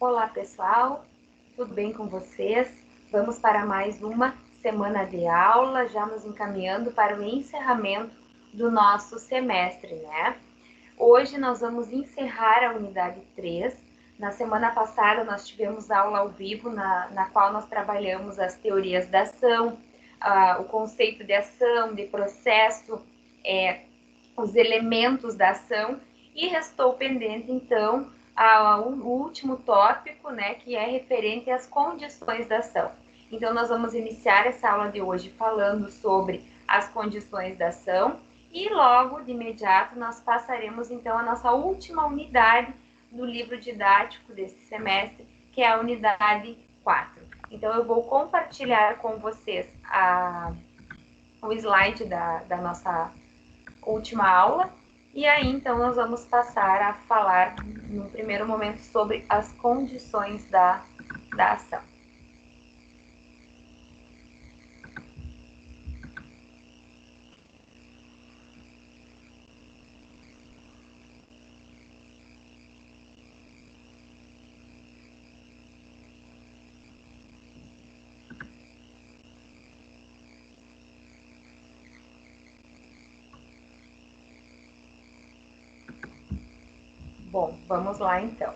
Olá, pessoal, tudo bem com vocês? Vamos para mais uma semana de aula, já nos encaminhando para o encerramento do nosso semestre, né? Hoje nós vamos encerrar a unidade 3. Na semana passada nós tivemos aula ao vivo, na qual nós trabalhamos as teorias da ação, o conceito de ação, de processo, os elementos da ação, e restou pendente, então, o último tópico, né, que é referente às condições da ação. Então, nós vamos iniciar essa aula de hoje falando sobre as condições da ação e logo, de imediato, nós passaremos, então, a nossa última unidade do livro didático desse semestre, que é a unidade 4. Então, eu vou compartilhar com vocês o slide da nossa última aula, e aí então nós vamos passar a falar no primeiro momento sobre as condições da ação. Bom, vamos lá então.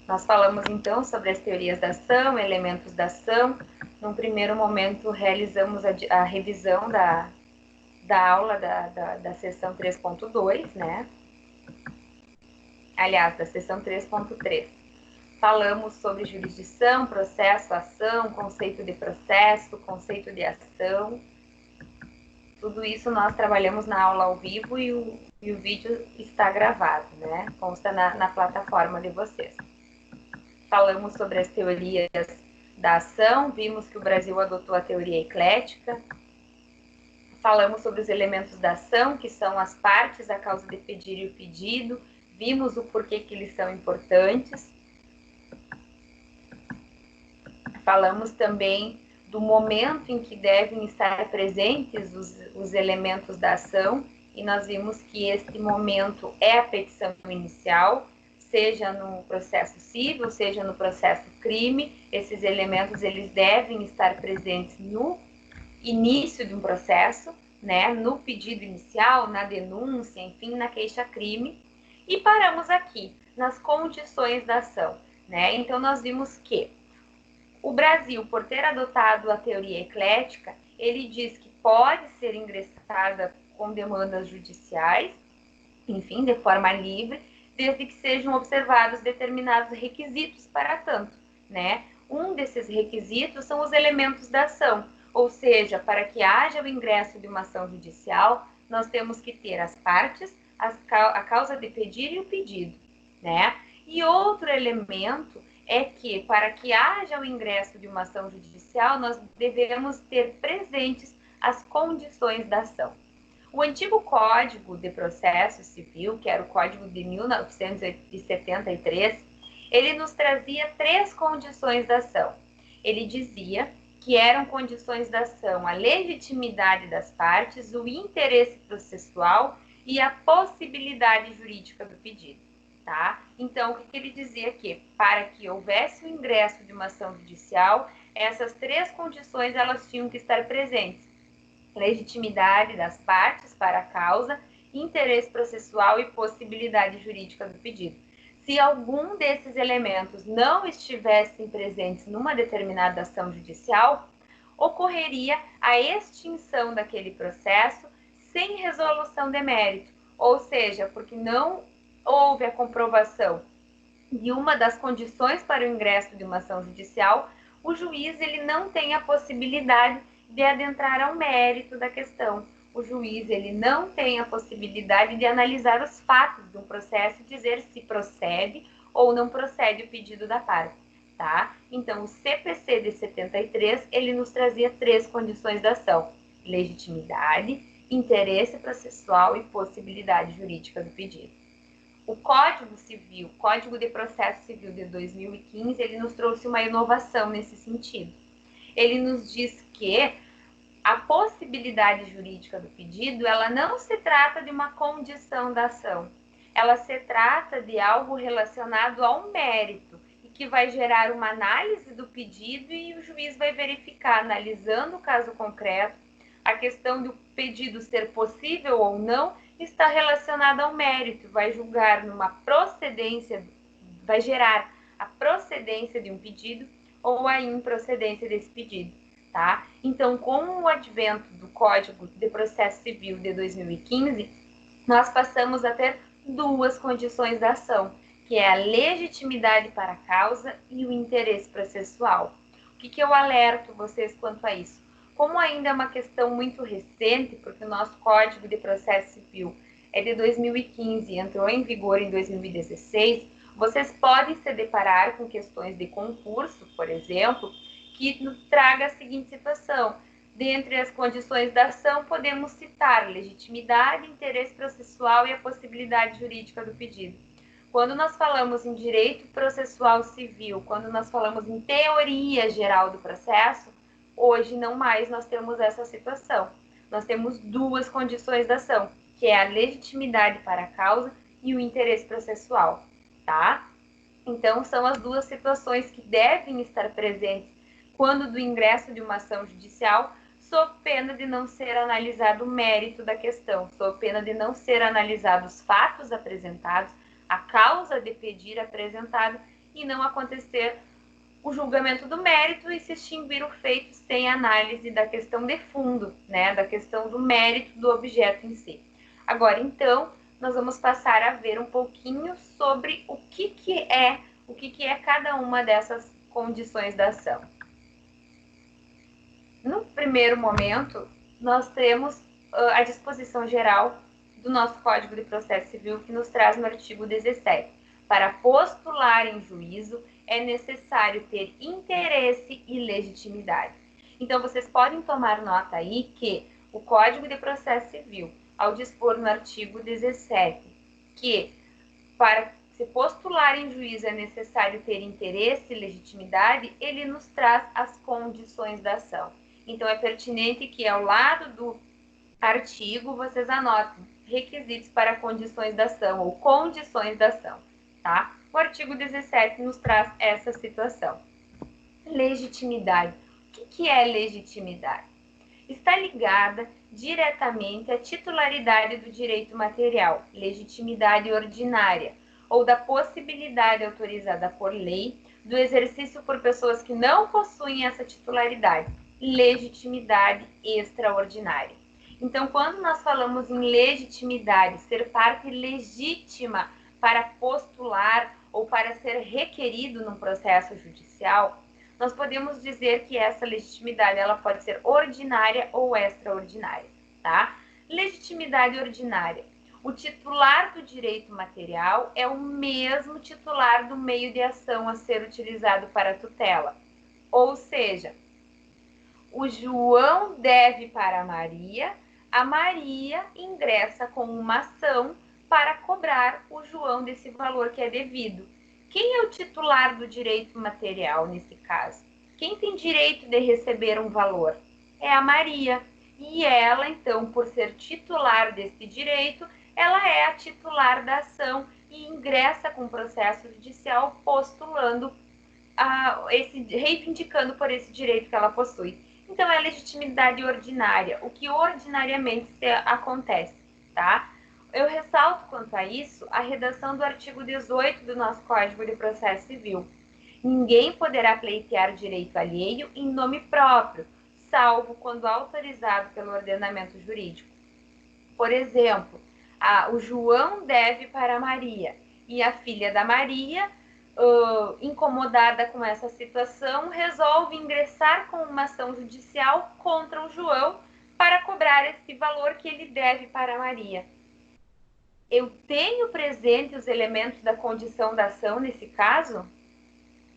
Nós falamos então sobre as teorias da ação, elementos da ação. Num primeiro momento realizamos a revisão da aula da seção 3.2, né? Aliás, da seção 3.3. Falamos sobre jurisdição, processo, ação, conceito de processo, conceito de ação. Tudo isso nós trabalhamos na aula ao vivo e o vídeo está gravado, né? Consta na plataforma de vocês. Falamos sobre as teorias da ação, vimos que o Brasil adotou a teoria eclética. Falamos sobre os elementos da ação, que são as partes, a causa de pedir e o pedido. Vimos o porquê que eles são importantes. Falamos também do momento em que devem estar presentes os elementos da ação, e nós vimos que este momento é a petição inicial, seja no processo civil, seja no processo crime. Esses elementos eles devem estar presentes no início de um processo, né, no pedido inicial, na denúncia, enfim, na queixa-crime. E paramos aqui, nas condições da ação, né? Então, nós vimos que o Brasil, por ter adotado a teoria eclética, ele diz que pode ser ingressada com demandas judiciais, enfim, de forma livre, desde que sejam observados determinados requisitos para tanto, né? Um desses requisitos são os elementos da ação, ou seja, para que haja o ingresso de uma ação judicial, nós temos que ter as partes, a causa de pedir e o pedido, né? E outro elemento é que, para que haja o ingresso de uma ação judicial, nós devemos ter presentes as condições da ação. O antigo Código de Processo Civil, que era o Código de 1973, ele nos trazia 3 condições da ação. Ele dizia que eram condições da ação a legitimidade das partes, o interesse processual e a possibilidade jurídica do pedido. Tá? Então, o que ele dizia aqui? Para que houvesse o ingresso de uma ação judicial, essas 3 condições elas tinham que estar presentes: legitimidade das partes para a causa, interesse processual e possibilidade jurídica do pedido. Se algum desses elementos não estivessem presentes numa determinada ação judicial, ocorreria a extinção daquele processo sem resolução de mérito, ou seja, porque não houve a comprovação de uma das condições para o ingresso de uma ação judicial, o juiz ele não tem a possibilidade de adentrar ao mérito da questão. O juiz ele não tem a possibilidade de analisar os fatos de um processo e dizer se procede ou não procede o pedido da parte, tá? Então, o CPC de 73, ele nos trazia 3 condições da ação: legitimidade, interesse processual e possibilidade jurídica do pedido. O Código Civil, Código de Processo Civil de 2015, ele nos trouxe uma inovação nesse sentido. Ele nos diz que a possibilidade jurídica do pedido, ela não se trata de uma condição da ação, ela se trata de algo relacionado ao mérito, e que vai gerar uma análise do pedido e o juiz vai verificar, analisando o caso concreto, a questão do pedido ser possível ou não está relacionada ao mérito, vai julgar numa procedência, vai gerar a procedência de um pedido ou a improcedência desse pedido, tá? Então, com o advento do Código de Processo Civil de 2015, nós passamos a ter duas condições da ação, que é a legitimidade para a causa e o interesse processual. O que eu alerto vocês quanto a isso? Como ainda é uma questão muito recente, porque o nosso Código de Processo Civil é de 2015 e entrou em vigor em 2016, vocês podem se deparar com questões de concurso, por exemplo, que nos traga a seguinte situação. Dentre as condições da ação, podemos citar legitimidade, interesse processual e a possibilidade jurídica do pedido. Quando nós falamos em direito processual civil, quando nós falamos em teoria geral do processo, hoje não mais nós temos essa situação. Nós temos duas condições da ação, que é a legitimidade para a causa e o interesse processual, tá? Então, são as duas situações que devem estar presentes quando do ingresso de uma ação judicial, sob pena de não ser analisado o mérito da questão, sob pena de não ser analisados os fatos apresentados, a causa de pedir apresentada e não acontecer o julgamento do mérito e se extinguir o feito sem análise da questão de fundo, né, da questão do mérito do objeto em si. Agora, então, nós vamos passar a ver um pouquinho sobre o que é cada uma dessas condições da ação. No primeiro momento, nós temos a disposição geral do nosso Código de Processo Civil, que nos traz no artigo 17. Para postular em juízo, é necessário ter interesse e legitimidade. Então, vocês podem tomar nota aí que o Código de Processo Civil, ao dispor no artigo 17, que para se postular em juízo é necessário ter interesse e legitimidade, ele nos traz as condições da ação. Então, é pertinente que ao lado do artigo vocês anotem requisitos para condições da ação ou condições da ação, tá? O artigo 17 nos traz essa situação. Legitimidade. O que é legitimidade? Está ligada diretamente à titularidade do direito material, legitimidade ordinária, ou da possibilidade autorizada por lei do exercício por pessoas que não possuem essa titularidade, legitimidade extraordinária. Então, quando nós falamos em legitimidade, ser parte legítima para postular ou para ser requerido num processo judicial, nós podemos dizer que essa legitimidade ela pode ser ordinária ou extraordinária, tá? Legitimidade ordinária. O titular do direito material é o mesmo titular do meio de ação a ser utilizado para a tutela. Ou seja, o João deve para a Maria ingressa com uma ação para cobrar o João desse valor que é devido. Quem é o titular do direito material nesse caso? Quem tem direito de receber um valor? É a Maria. E ela, então, por ser titular desse direito, ela é a titular da ação e ingressa com o processo judicial postulando, reivindicando por esse direito que ela possui. Então, é legitimidade ordinária, o que ordinariamente acontece, tá? Eu ressalto quanto a isso a redação do artigo 18 do nosso Código de Processo Civil. Ninguém poderá pleitear direito alheio em nome próprio, salvo quando autorizado pelo ordenamento jurídico. Por exemplo, o João deve para a Maria e a filha da Maria, incomodada com essa situação, resolve ingressar com uma ação judicial contra o João para cobrar esse valor que ele deve para a Maria. Eu tenho presente os elementos da condição da ação nesse caso?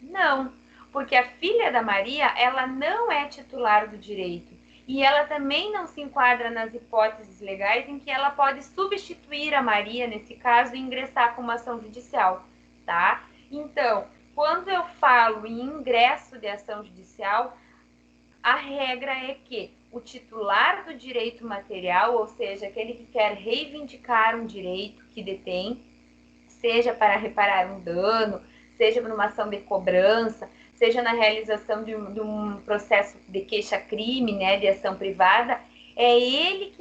Não, porque a filha da Maria, ela não é titular do direito e ela também não se enquadra nas hipóteses legais em que ela pode substituir a Maria, nesse caso, e ingressar com uma ação judicial, tá? Então, quando eu falo em ingresso de ação judicial, a regra é que o titular do direito material, ou seja, aquele que quer reivindicar um direito que detém, seja para reparar um dano, seja numa ação de cobrança, seja na realização de um processo de queixa-crime, né, de ação privada, é ele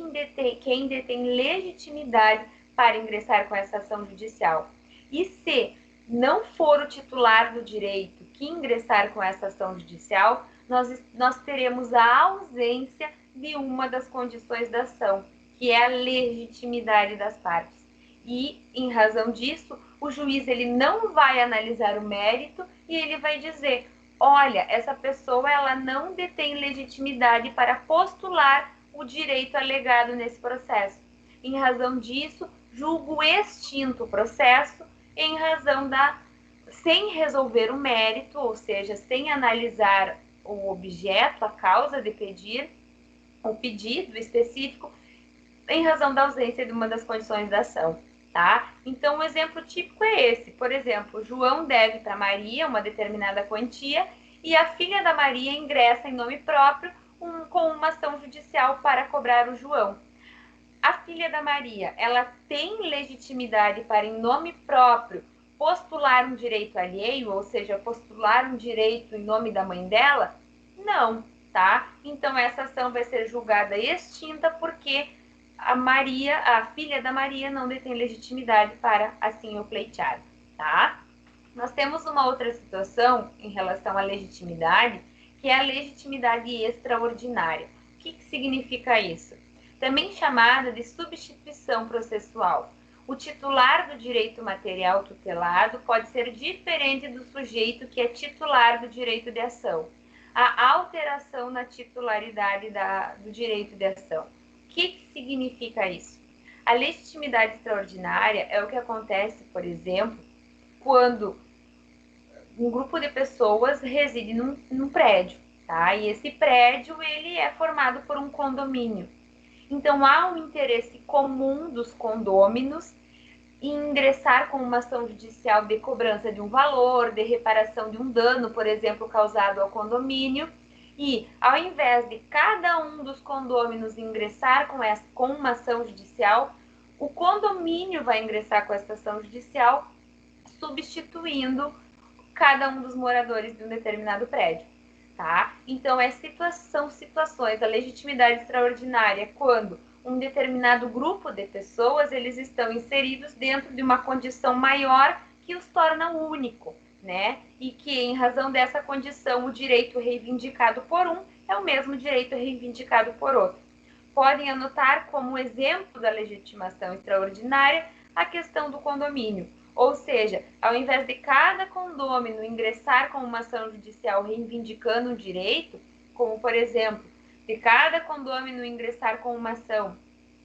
quem detém legitimidade para ingressar com essa ação judicial. E se não for o titular do direito que ingressar com essa ação judicial, nós teremos a ausência de uma das condições da ação, que é a legitimidade das partes. E, em razão disso, o juiz ele não vai analisar o mérito e ele vai dizer, olha, essa pessoa ela não detém legitimidade para postular o direito alegado nesse processo. Em razão disso, julgo extinto o processo em razão sem resolver o mérito, ou seja, sem analisar o objeto, a causa de pedir, o pedido específico, em razão da ausência de uma das condições da ação, tá? Então, um exemplo típico é esse. Por exemplo, João deve para Maria uma determinada quantia e a filha da Maria ingressa em nome próprio com uma ação judicial para cobrar o João. A filha da Maria, ela tem legitimidade para, em nome próprio, postular um direito alheio, ou seja, postular um direito em nome da mãe dela? Não, tá? Então, essa ação vai ser julgada extinta porque a filha da Maria, não detém legitimidade para assim o pleitear, tá? Nós temos uma outra situação em relação à legitimidade, que é a legitimidade extraordinária. O que significa isso? Também chamada de substituição processual. O titular do direito material tutelado pode ser diferente do sujeito que é titular do direito de ação. A alteração na titularidade do direito de ação. O que significa isso? A legitimidade extraordinária é o que acontece, por exemplo, quando um grupo de pessoas reside num prédio, tá? E esse prédio, ele é formado por um condomínio. Então, há um interesse comum dos condôminos em ingressar com uma ação judicial de cobrança de um valor, de reparação de um dano, por exemplo, causado ao condomínio. E, ao invés de cada um dos condôminos ingressar com uma ação judicial, o condomínio vai ingressar com essa ação judicial, substituindo cada um dos moradores de um determinado prédio. Tá? Então, são situações, a legitimidade extraordinária, quando um determinado grupo de pessoas, eles estão inseridos dentro de uma condição maior que os torna único, né? E que, em razão dessa condição, o direito reivindicado por um é o mesmo direito reivindicado por outro. Podem anotar como exemplo da legitimação extraordinária a questão do condomínio. Ou seja, ao invés de cada condômino ingressar com uma ação judicial reivindicando um direito, como, por exemplo, de cada condômino ingressar com uma ação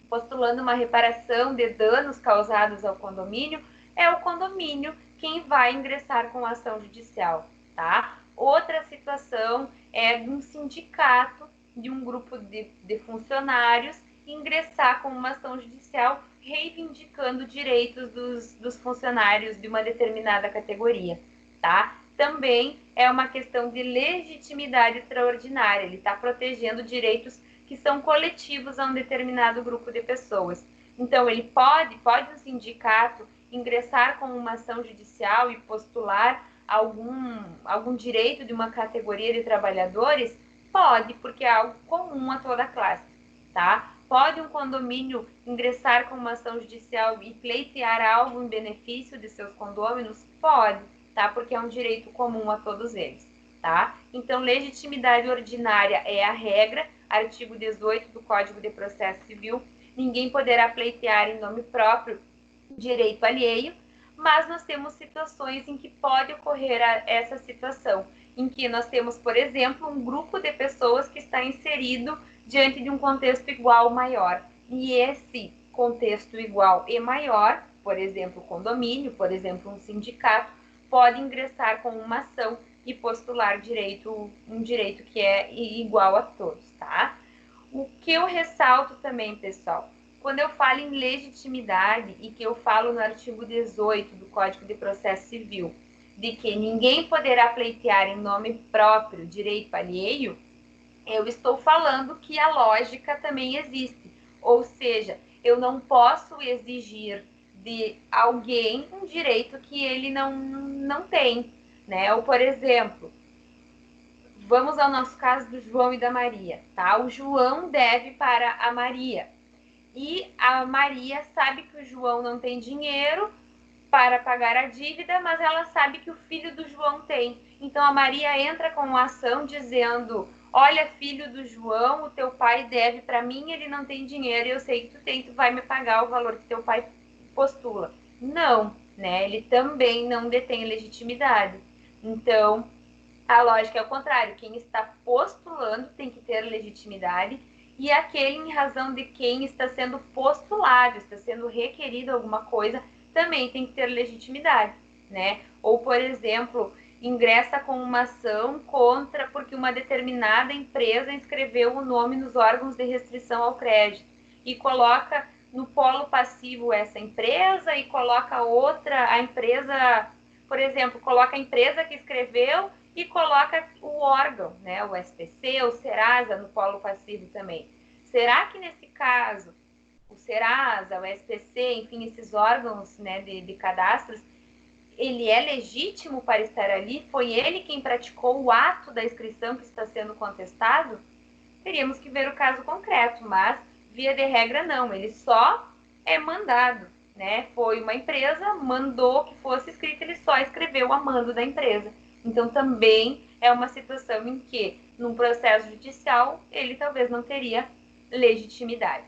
postulando uma reparação de danos causados ao condomínio, é o condomínio quem vai ingressar com a ação judicial, tá? Outra situação é de um sindicato, de um grupo de funcionários, ingressar com uma ação judicial reivindicando direitos dos funcionários de uma determinada categoria, tá? Também é uma questão de legitimidade extraordinária, ele está protegendo direitos que são coletivos a um determinado grupo de pessoas. Então, ele pode um sindicato ingressar com uma ação judicial e postular algum direito de uma categoria de trabalhadores? Pode, porque é algo comum a toda a classe, tá? Pode um condomínio ingressar com uma ação judicial e pleitear algo em benefício de seus condôminos? Pode, tá? Porque é um direito comum a todos eles, tá? Então, legitimidade ordinária é a regra, artigo 18 do Código de Processo Civil, ninguém poderá pleitear em nome próprio direito alheio, mas nós temos situações em que pode ocorrer essa situação, em que nós temos, por exemplo, um grupo de pessoas que está inserido diante de um contexto igual maior. E esse contexto igual e maior, por exemplo, condomínio, por exemplo, um sindicato, pode ingressar com uma ação e postular um direito que é igual a todos, tá? O que eu ressalto também, pessoal, quando eu falo em legitimidade e que eu falo no artigo 18 do Código de Processo Civil, de que ninguém poderá pleitear em nome próprio direito alheio, eu estou falando que a lógica também existe. Ou seja, eu não posso exigir de alguém um direito que ele não tem, né? Ou, por exemplo, vamos ao nosso caso do João e da Maria, tá? O João deve para a Maria. E a Maria sabe que o João não tem dinheiro para pagar a dívida, mas ela sabe que o filho do João tem. Então a Maria entra com uma ação dizendo: olha, filho do João, o teu pai deve para mim, ele não tem dinheiro, eu sei que tu tem, tu vai me pagar o valor que teu pai postula. Não, né? Ele também não detém legitimidade. Então, a lógica é o contrário. Quem está postulando tem que ter legitimidade e aquele em razão de quem está sendo postulado, está sendo requerido alguma coisa, também tem que ter legitimidade, né? Ou, por exemplo, ingressa com uma ação contra porque uma determinada empresa inscreveu o nome nos órgãos de restrição ao crédito e coloca no polo passivo essa empresa e coloca outra, a empresa, por exemplo, coloca a empresa que escreveu e coloca o órgão, né, o SPC, o Serasa no polo passivo também. Será que nesse caso o Serasa, o SPC, enfim, esses órgãos, né, de cadastros, ele é legítimo para estar ali? Foi ele quem praticou o ato da inscrição que está sendo contestado? Teríamos que ver o caso concreto, mas, via de regra, não. Ele só é mandado, né? Foi uma empresa, mandou que fosse escrito, ele só escreveu a mando da empresa. Então, também é uma situação em que, num processo judicial, ele talvez não teria legitimidade.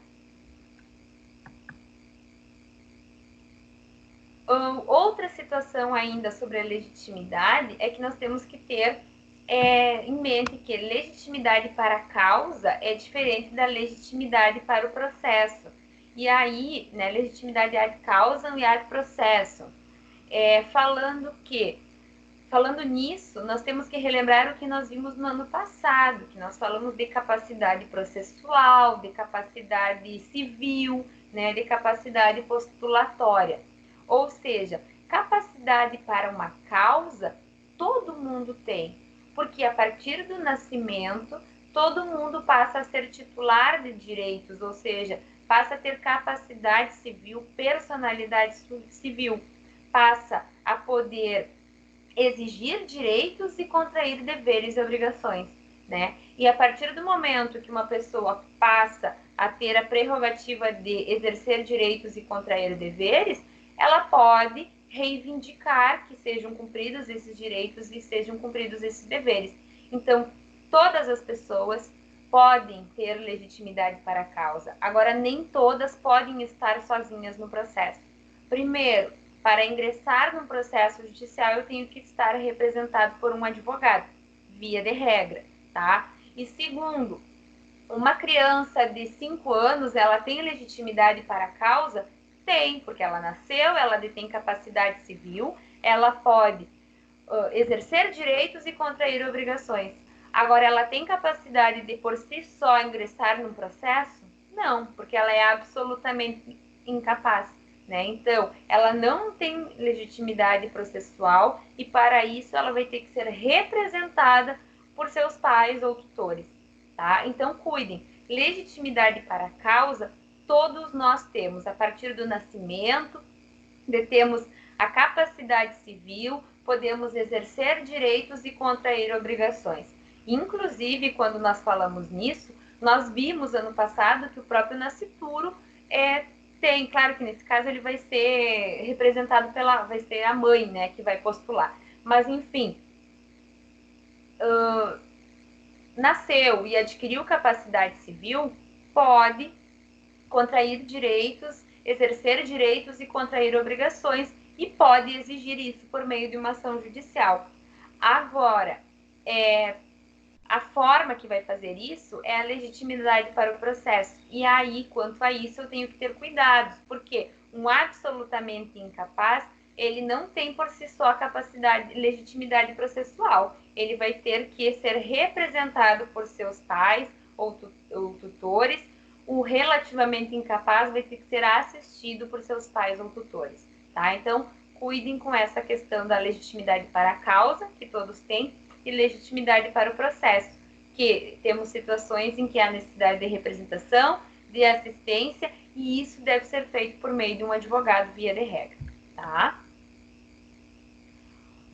Outra situação ainda sobre a legitimidade é que nós temos que ter em mente que legitimidade para a causa é diferente da legitimidade para o processo. E aí, né, legitimidade ad causam e ad processo. Falando nisso, nós temos que relembrar o que nós vimos no ano passado, que nós falamos de capacidade processual, de capacidade civil, né, de capacidade postulatória. Ou seja, capacidade para uma causa, todo mundo tem, porque a partir do nascimento, todo mundo passa a ser titular de direitos, ou seja, passa a ter capacidade civil, personalidade civil, passa a poder exigir direitos e contrair deveres e obrigações, né? E a partir do momento que uma pessoa passa a ter a prerrogativa de exercer direitos e contrair deveres, ela pode reivindicar que sejam cumpridos esses direitos e sejam cumpridos esses deveres. Então, todas as pessoas podem ter legitimidade para a causa. Agora, nem todas podem estar sozinhas no processo. Primeiro, para ingressar num processo judicial, eu tenho que estar representado por um advogado, via de regra, tá? E segundo, uma criança de 5 anos, ela tem legitimidade para a causa? Tem, porque ela nasceu, ela detém capacidade civil, ela pode exercer direitos e contrair obrigações. Agora, ela tem capacidade de por si só ingressar num processo? Não, porque ela é absolutamente incapaz. Né? Então, ela não tem legitimidade processual e, para isso, ela vai ter que ser representada por seus pais ou tutores. Tá? Então, cuidem. Legitimidade para a causa, todos nós temos, a partir do nascimento, temos a capacidade civil, podemos exercer direitos e contrair obrigações. Inclusive, quando nós falamos nisso, nós vimos ano passado que o próprio nascituro tem, claro que nesse caso ele vai ser representado vai ser a mãe, né, que vai postular. Mas, enfim, nasceu e adquiriu capacidade civil, pode contrair direitos, exercer direitos e contrair obrigações e pode exigir isso por meio de uma ação judicial. Agora, a forma que vai fazer isso é a legitimidade para o processo. E aí, quanto a isso, eu tenho que ter cuidados, porque um absolutamente incapaz, ele não tem por si só legitimidade processual. Ele vai ter que ser representado por seus pais ou tutores. O relativamente incapaz vai ter que ser assistido por seus pais ou tutores, tá? Então, cuidem com essa questão da legitimidade para a causa, que todos têm, e legitimidade para o processo, que temos situações em que há necessidade de representação, de assistência, e isso deve ser feito por meio de um advogado via de regra, tá?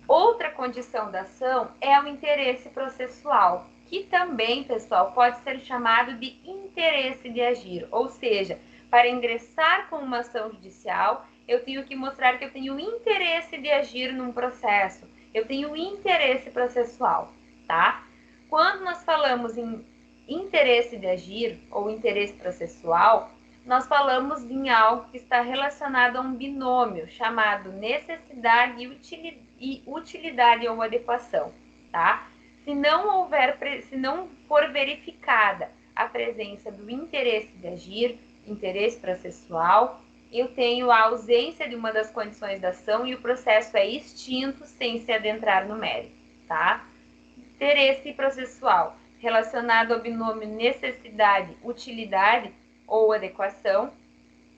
Outra condição da ação é o interesse processual, que também, pessoal, pode ser chamado de interesse de agir, ou seja, para ingressar com uma ação judicial, eu tenho que mostrar que eu tenho interesse de agir num processo, eu tenho interesse processual, tá? Quando nós falamos em interesse de agir ou interesse processual, nós falamos em algo que está relacionado a um binômio chamado necessidade e utilidade ou adequação, tá? Se não for verificada a presença do interesse de agir, interesse processual, eu tenho a ausência de uma das condições da ação e o processo é extinto sem se adentrar no mérito, tá? Interesse processual relacionado ao binômio necessidade, utilidade ou adequação,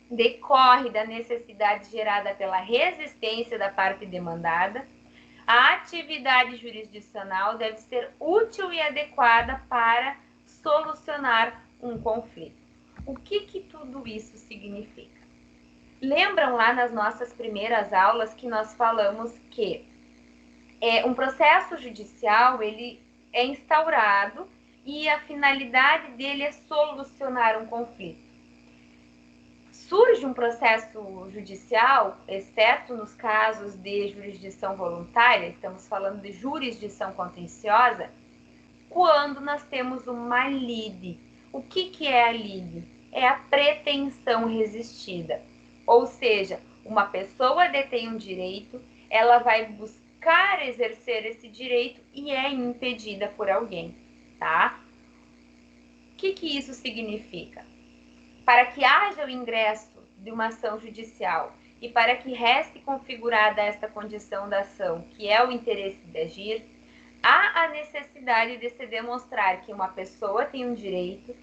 decorre da necessidade gerada pela resistência da parte demandada. A atividade jurisdicional deve ser útil e adequada para solucionar um conflito. O que tudo isso significa? Lembram lá nas nossas primeiras aulas que nós falamos que um processo judicial ele é instaurado e a finalidade dele é solucionar um conflito. Surge um processo judicial, exceto nos casos de jurisdição voluntária, estamos falando de jurisdição contenciosa, quando nós temos uma lide. O que é a lide? É a pretensão resistida. Ou seja, uma pessoa detém um direito, ela vai buscar exercer esse direito e é impedida por alguém, tá? O que isso significa? Para que haja o ingresso de uma ação judicial e para que reste configurada esta condição da ação, que é o interesse de agir, há a necessidade de se demonstrar que uma pessoa tem um direito,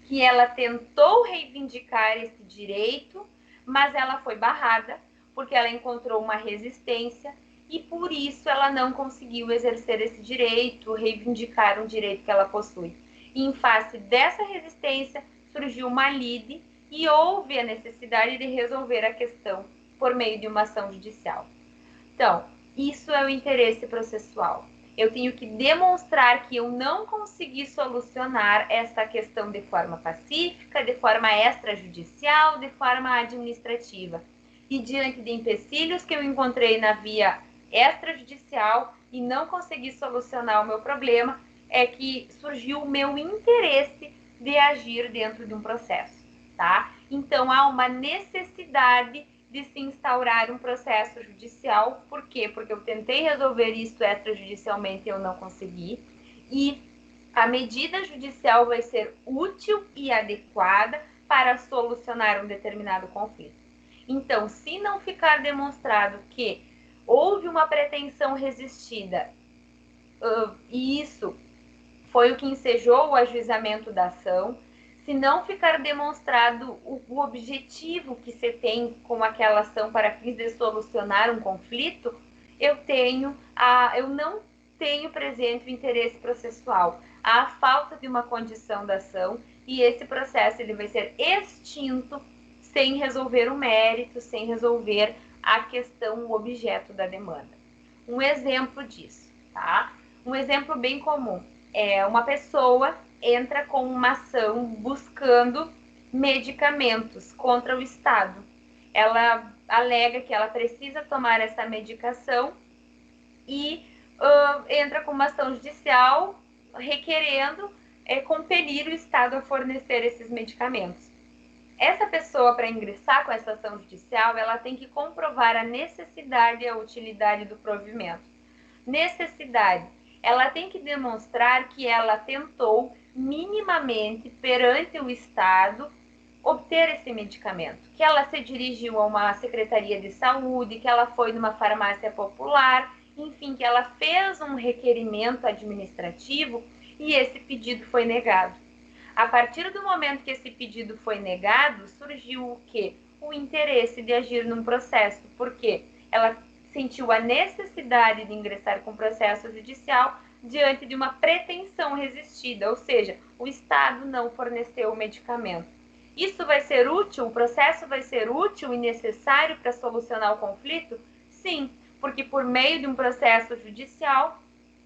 que ela tentou reivindicar esse direito, mas ela foi barrada, porque ela encontrou uma resistência e por isso ela não conseguiu exercer esse direito, reivindicar um direito que ela possui. E em face dessa resistência, surgiu uma lide e houve a necessidade de resolver a questão por meio de uma ação judicial. Então, isso é o interesse processual. Eu tenho que demonstrar que eu não consegui solucionar essa questão de forma pacífica, de forma extrajudicial, de forma administrativa. E diante de empecilhos que eu encontrei na via extrajudicial e não consegui solucionar o meu problema, é que surgiu o meu interesse de agir dentro de um processo, tá? Então, há uma necessidade de se instaurar um processo judicial. Por quê? Porque eu tentei resolver isso extrajudicialmente e eu não consegui. E a medida judicial vai ser útil e adequada para solucionar um determinado conflito. Então, se não ficar demonstrado que houve uma pretensão resistida e isso foi o que ensejou o ajuizamento da ação, se não ficar demonstrado o objetivo que se tem com aquela ação para fins de solucionar um conflito, eu não tenho presente o interesse processual. Há a falta de uma condição da ação e esse processo ele vai ser extinto sem resolver o mérito, sem resolver a questão, o objeto da demanda. Um exemplo disso, tá? Um exemplo bem comum é uma pessoa entra com uma ação buscando medicamentos contra o Estado. Ela alega que ela precisa tomar essa medicação e entra com uma ação judicial requerendo compelir o Estado a fornecer esses medicamentos. Essa pessoa, para ingressar com essa ação judicial, ela tem que comprovar a necessidade e a utilidade do provimento. Necessidade. Ela tem que demonstrar que ela tentou minimamente perante o Estado obter esse medicamento, que ela se dirigiu a uma secretaria de saúde, que ela foi numa farmácia popular, enfim, que ela fez um requerimento administrativo e esse pedido foi negado. A partir do momento que esse pedido foi negado, surgiu o quê? O interesse de agir num processo, porque ela sentiu a necessidade de ingressar com processo judicial diante de uma pretensão resistida, ou seja, o Estado não forneceu o medicamento. Isso vai ser útil? O processo vai ser útil e necessário para solucionar o conflito? Sim, porque por meio de um processo judicial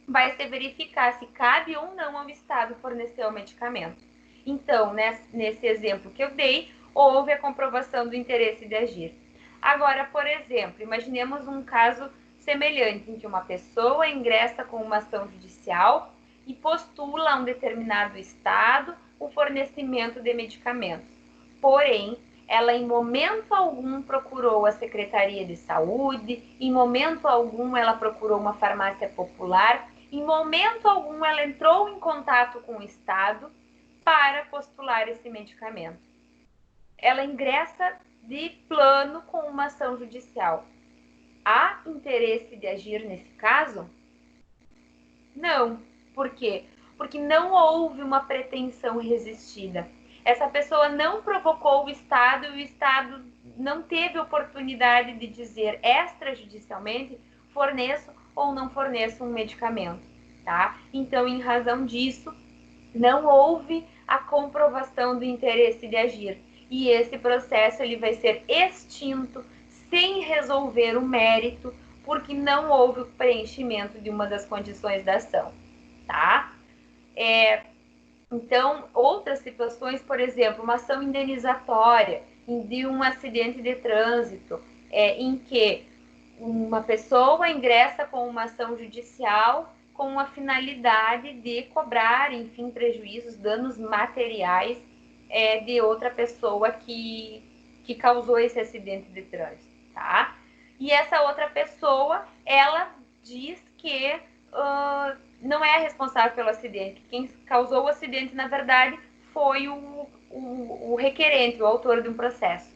vai se verificar se cabe ou não ao Estado fornecer o medicamento. Então, nesse exemplo que eu dei, houve a comprovação do interesse de agir. Agora, por exemplo, imaginemos um caso semelhante em que uma pessoa ingressa com uma ação judicial e postula a um determinado estado o fornecimento de medicamentos. Porém, ela em momento algum procurou a Secretaria de Saúde, em momento algum ela procurou uma farmácia popular, em momento algum ela entrou em contato com o Estado para postular esse medicamento. Ela ingressa de plano com uma ação judicial. Há interesse de agir nesse caso? Não. Por quê? Porque não houve uma pretensão resistida. Essa pessoa não provocou o Estado e o Estado não teve oportunidade de dizer extrajudicialmente forneço ou não forneço um medicamento, tá? Então, em razão disso, não houve a comprovação do interesse de agir. E esse processo ele vai ser extinto sem resolver o mérito, porque não houve o preenchimento de uma das condições da ação, tá? Então, outras situações, por exemplo, uma ação indenizatória de um acidente de trânsito, em que uma pessoa ingressa com uma ação judicial com a finalidade de cobrar, enfim, prejuízos, danos materiais de outra pessoa que causou esse acidente de trânsito, tá? E essa outra pessoa, ela diz que não é responsável pelo acidente. Quem causou o acidente, na verdade, foi o requerente, o autor de um processo.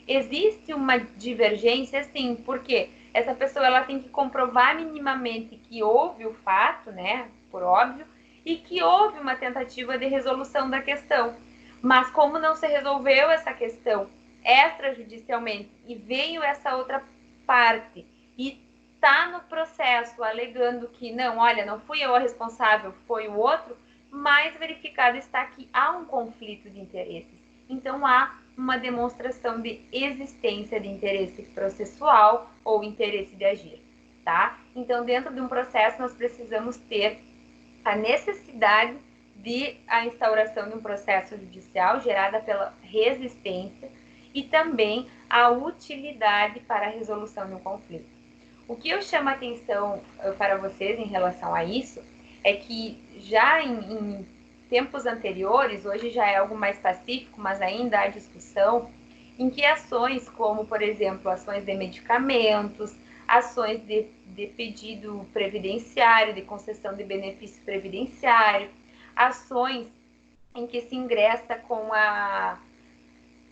Existe uma divergência, sim, porque essa pessoa ela tem que comprovar minimamente que houve o fato, né, por óbvio, e que houve uma tentativa de resolução da questão. Mas como não se resolveu essa questão extrajudicialmente e veio essa outra parte e está no processo alegando que não, olha, não fui eu a responsável, foi o outro, mas verificado está que há um conflito de interesses. Então há uma demonstração de existência de interesse processual ou interesse de agir, tá? Então, dentro de um processo, nós precisamos ter a necessidade de a instauração de um processo judicial gerada pela resistência e também a utilidade para a resolução de um conflito. O que eu chamo a atenção para vocês em relação a isso é que já em tempos anteriores, hoje já é algo mais pacífico, mas ainda há discussão, em que ações como, por exemplo, ações de medicamentos, ações de pedido previdenciário, de concessão de benefício previdenciário, ações em que se ingressa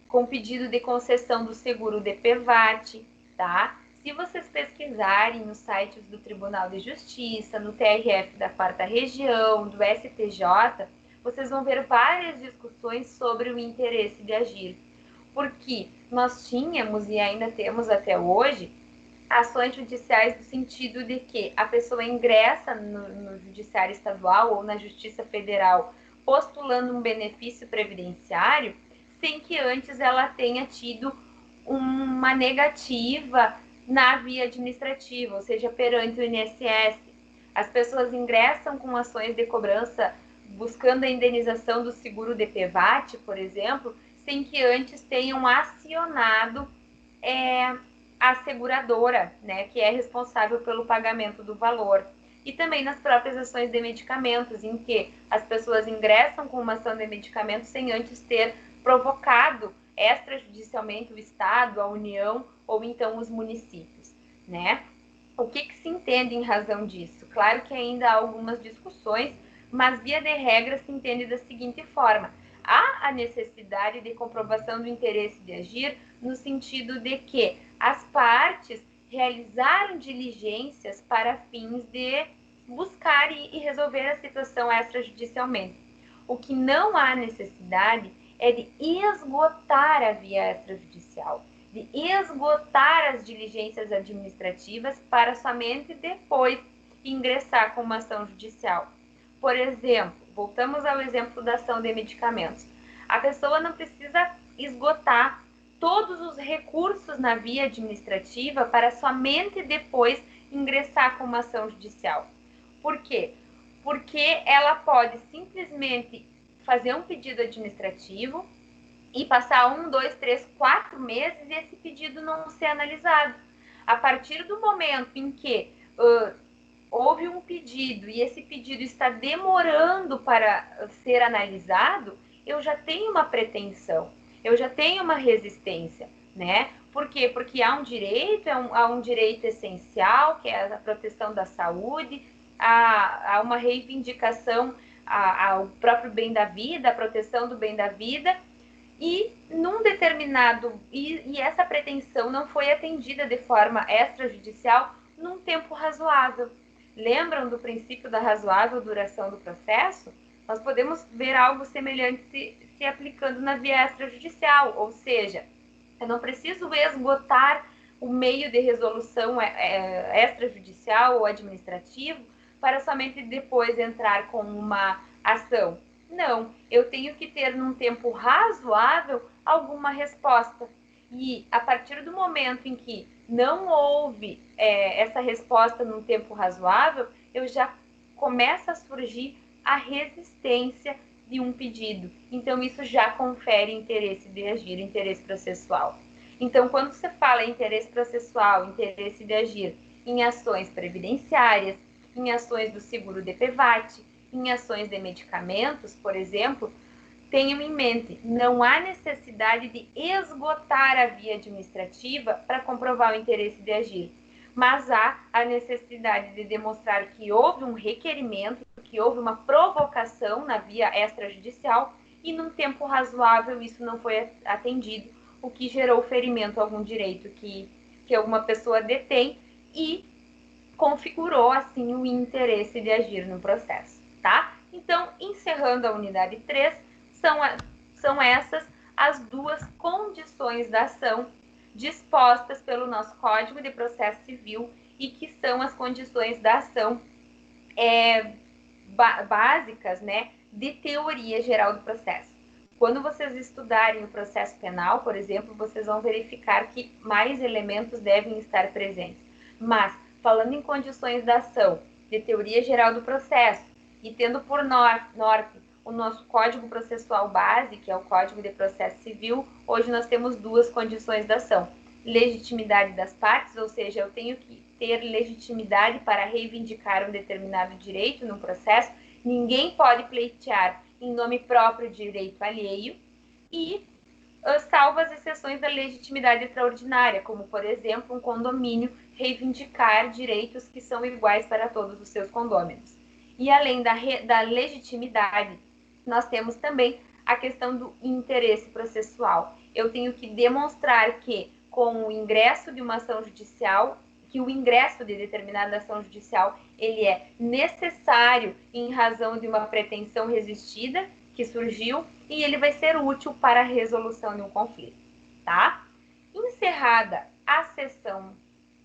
com pedido de concessão do seguro DPVAT, tá? Se vocês pesquisarem nos sites do Tribunal de Justiça, no TRF da 4ª Região, do STJ, vocês vão ver várias discussões sobre o interesse de agir. Porque nós tínhamos e ainda temos até hoje ações judiciais no sentido de que a pessoa ingressa no Judiciário Estadual ou na Justiça Federal postulando um benefício previdenciário sem que antes ela tenha tido uma negativa na via administrativa, ou seja, perante o INSS. As pessoas ingressam com ações de cobrança buscando a indenização do seguro DPVAT, por exemplo, sem que antes tenham acionado a seguradora, né, que é responsável pelo pagamento do valor. E também nas próprias ações de medicamentos, em que as pessoas ingressam com uma ação de medicamentos sem antes ter provocado extrajudicialmente o Estado, a União ou então os municípios, né? O que se entende em razão disso? Claro que ainda há algumas discussões, mas via de regra se entende da seguinte forma: há a necessidade de comprovação do interesse de agir no sentido de que as partes realizaram diligências para fins de buscar e resolver a situação extrajudicialmente. O que não há necessidade é de esgotar a via extrajudicial, de esgotar as diligências administrativas para somente depois ingressar com uma ação judicial. Por exemplo, voltamos ao exemplo da ação de medicamentos. A pessoa não precisa esgotar todos os recursos na via administrativa para somente depois ingressar com uma ação judicial. Por quê? Porque ela pode simplesmente fazer um pedido administrativo e passar 1, 2, 3, 4 meses e esse pedido não ser analisado. A partir do momento em que houve um pedido e esse pedido está demorando para ser analisado, eu já tenho uma pretensão, eu já tenho uma resistência, né? Por quê? Porque há um direito, há um direito essencial, que é a proteção da saúde, há uma reivindicação ao próprio bem da vida, a proteção do bem da vida, e num determinado e essa pretensão não foi atendida de forma extrajudicial num tempo razoável. Lembram do princípio da razoável duração do processo? Nós podemos ver algo semelhante se aplicando na via extrajudicial, ou seja, eu não preciso esgotar o meio de resolução extrajudicial ou administrativo para somente depois entrar com uma ação. Não, eu tenho que ter num tempo razoável alguma resposta. E a partir do momento em que não houve essa resposta num tempo razoável, eu já começa a surgir a resistência de um pedido. Então, isso já confere interesse de agir, interesse processual. Então, quando você fala em interesse processual, interesse de agir em ações previdenciárias, em ações do seguro DPVAT, em ações de medicamentos, por exemplo, tenham em mente, não há necessidade de esgotar a via administrativa para comprovar o interesse de agir, mas há a necessidade de demonstrar que houve um requerimento, que houve uma provocação na via extrajudicial e num tempo razoável isso não foi atendido, o que gerou ferimento a algum direito que alguma pessoa detém e configurou assim o interesse de agir no processo, tá? Então, encerrando a unidade 3, são essas as duas condições da ação dispostas pelo nosso Código de Processo Civil e que são as condições da ação básicas, né, de teoria geral do processo. Quando vocês estudarem o processo penal, por exemplo, vocês vão verificar que mais elementos devem estar presentes. Mas, falando em condições da ação de teoria geral do processo e tendo por norte o nosso Código Processual Base, que é o Código de Processo Civil, hoje nós temos duas condições da ação. Legitimidade das partes, ou seja, eu tenho que ter legitimidade para reivindicar um determinado direito no processo, ninguém pode pleitear em nome próprio de direito alheio, e salvo as exceções da legitimidade extraordinária, como, por exemplo, um condomínio reivindicar direitos que são iguais para todos os seus condôminos. E além da legitimidade, nós temos também a questão do interesse processual. Eu tenho que demonstrar que, com o ingresso de uma ação judicial, que o ingresso de determinada ação judicial, ele é necessário em razão de uma pretensão resistida que surgiu e ele vai ser útil para a resolução de um conflito, tá? Encerrada a seção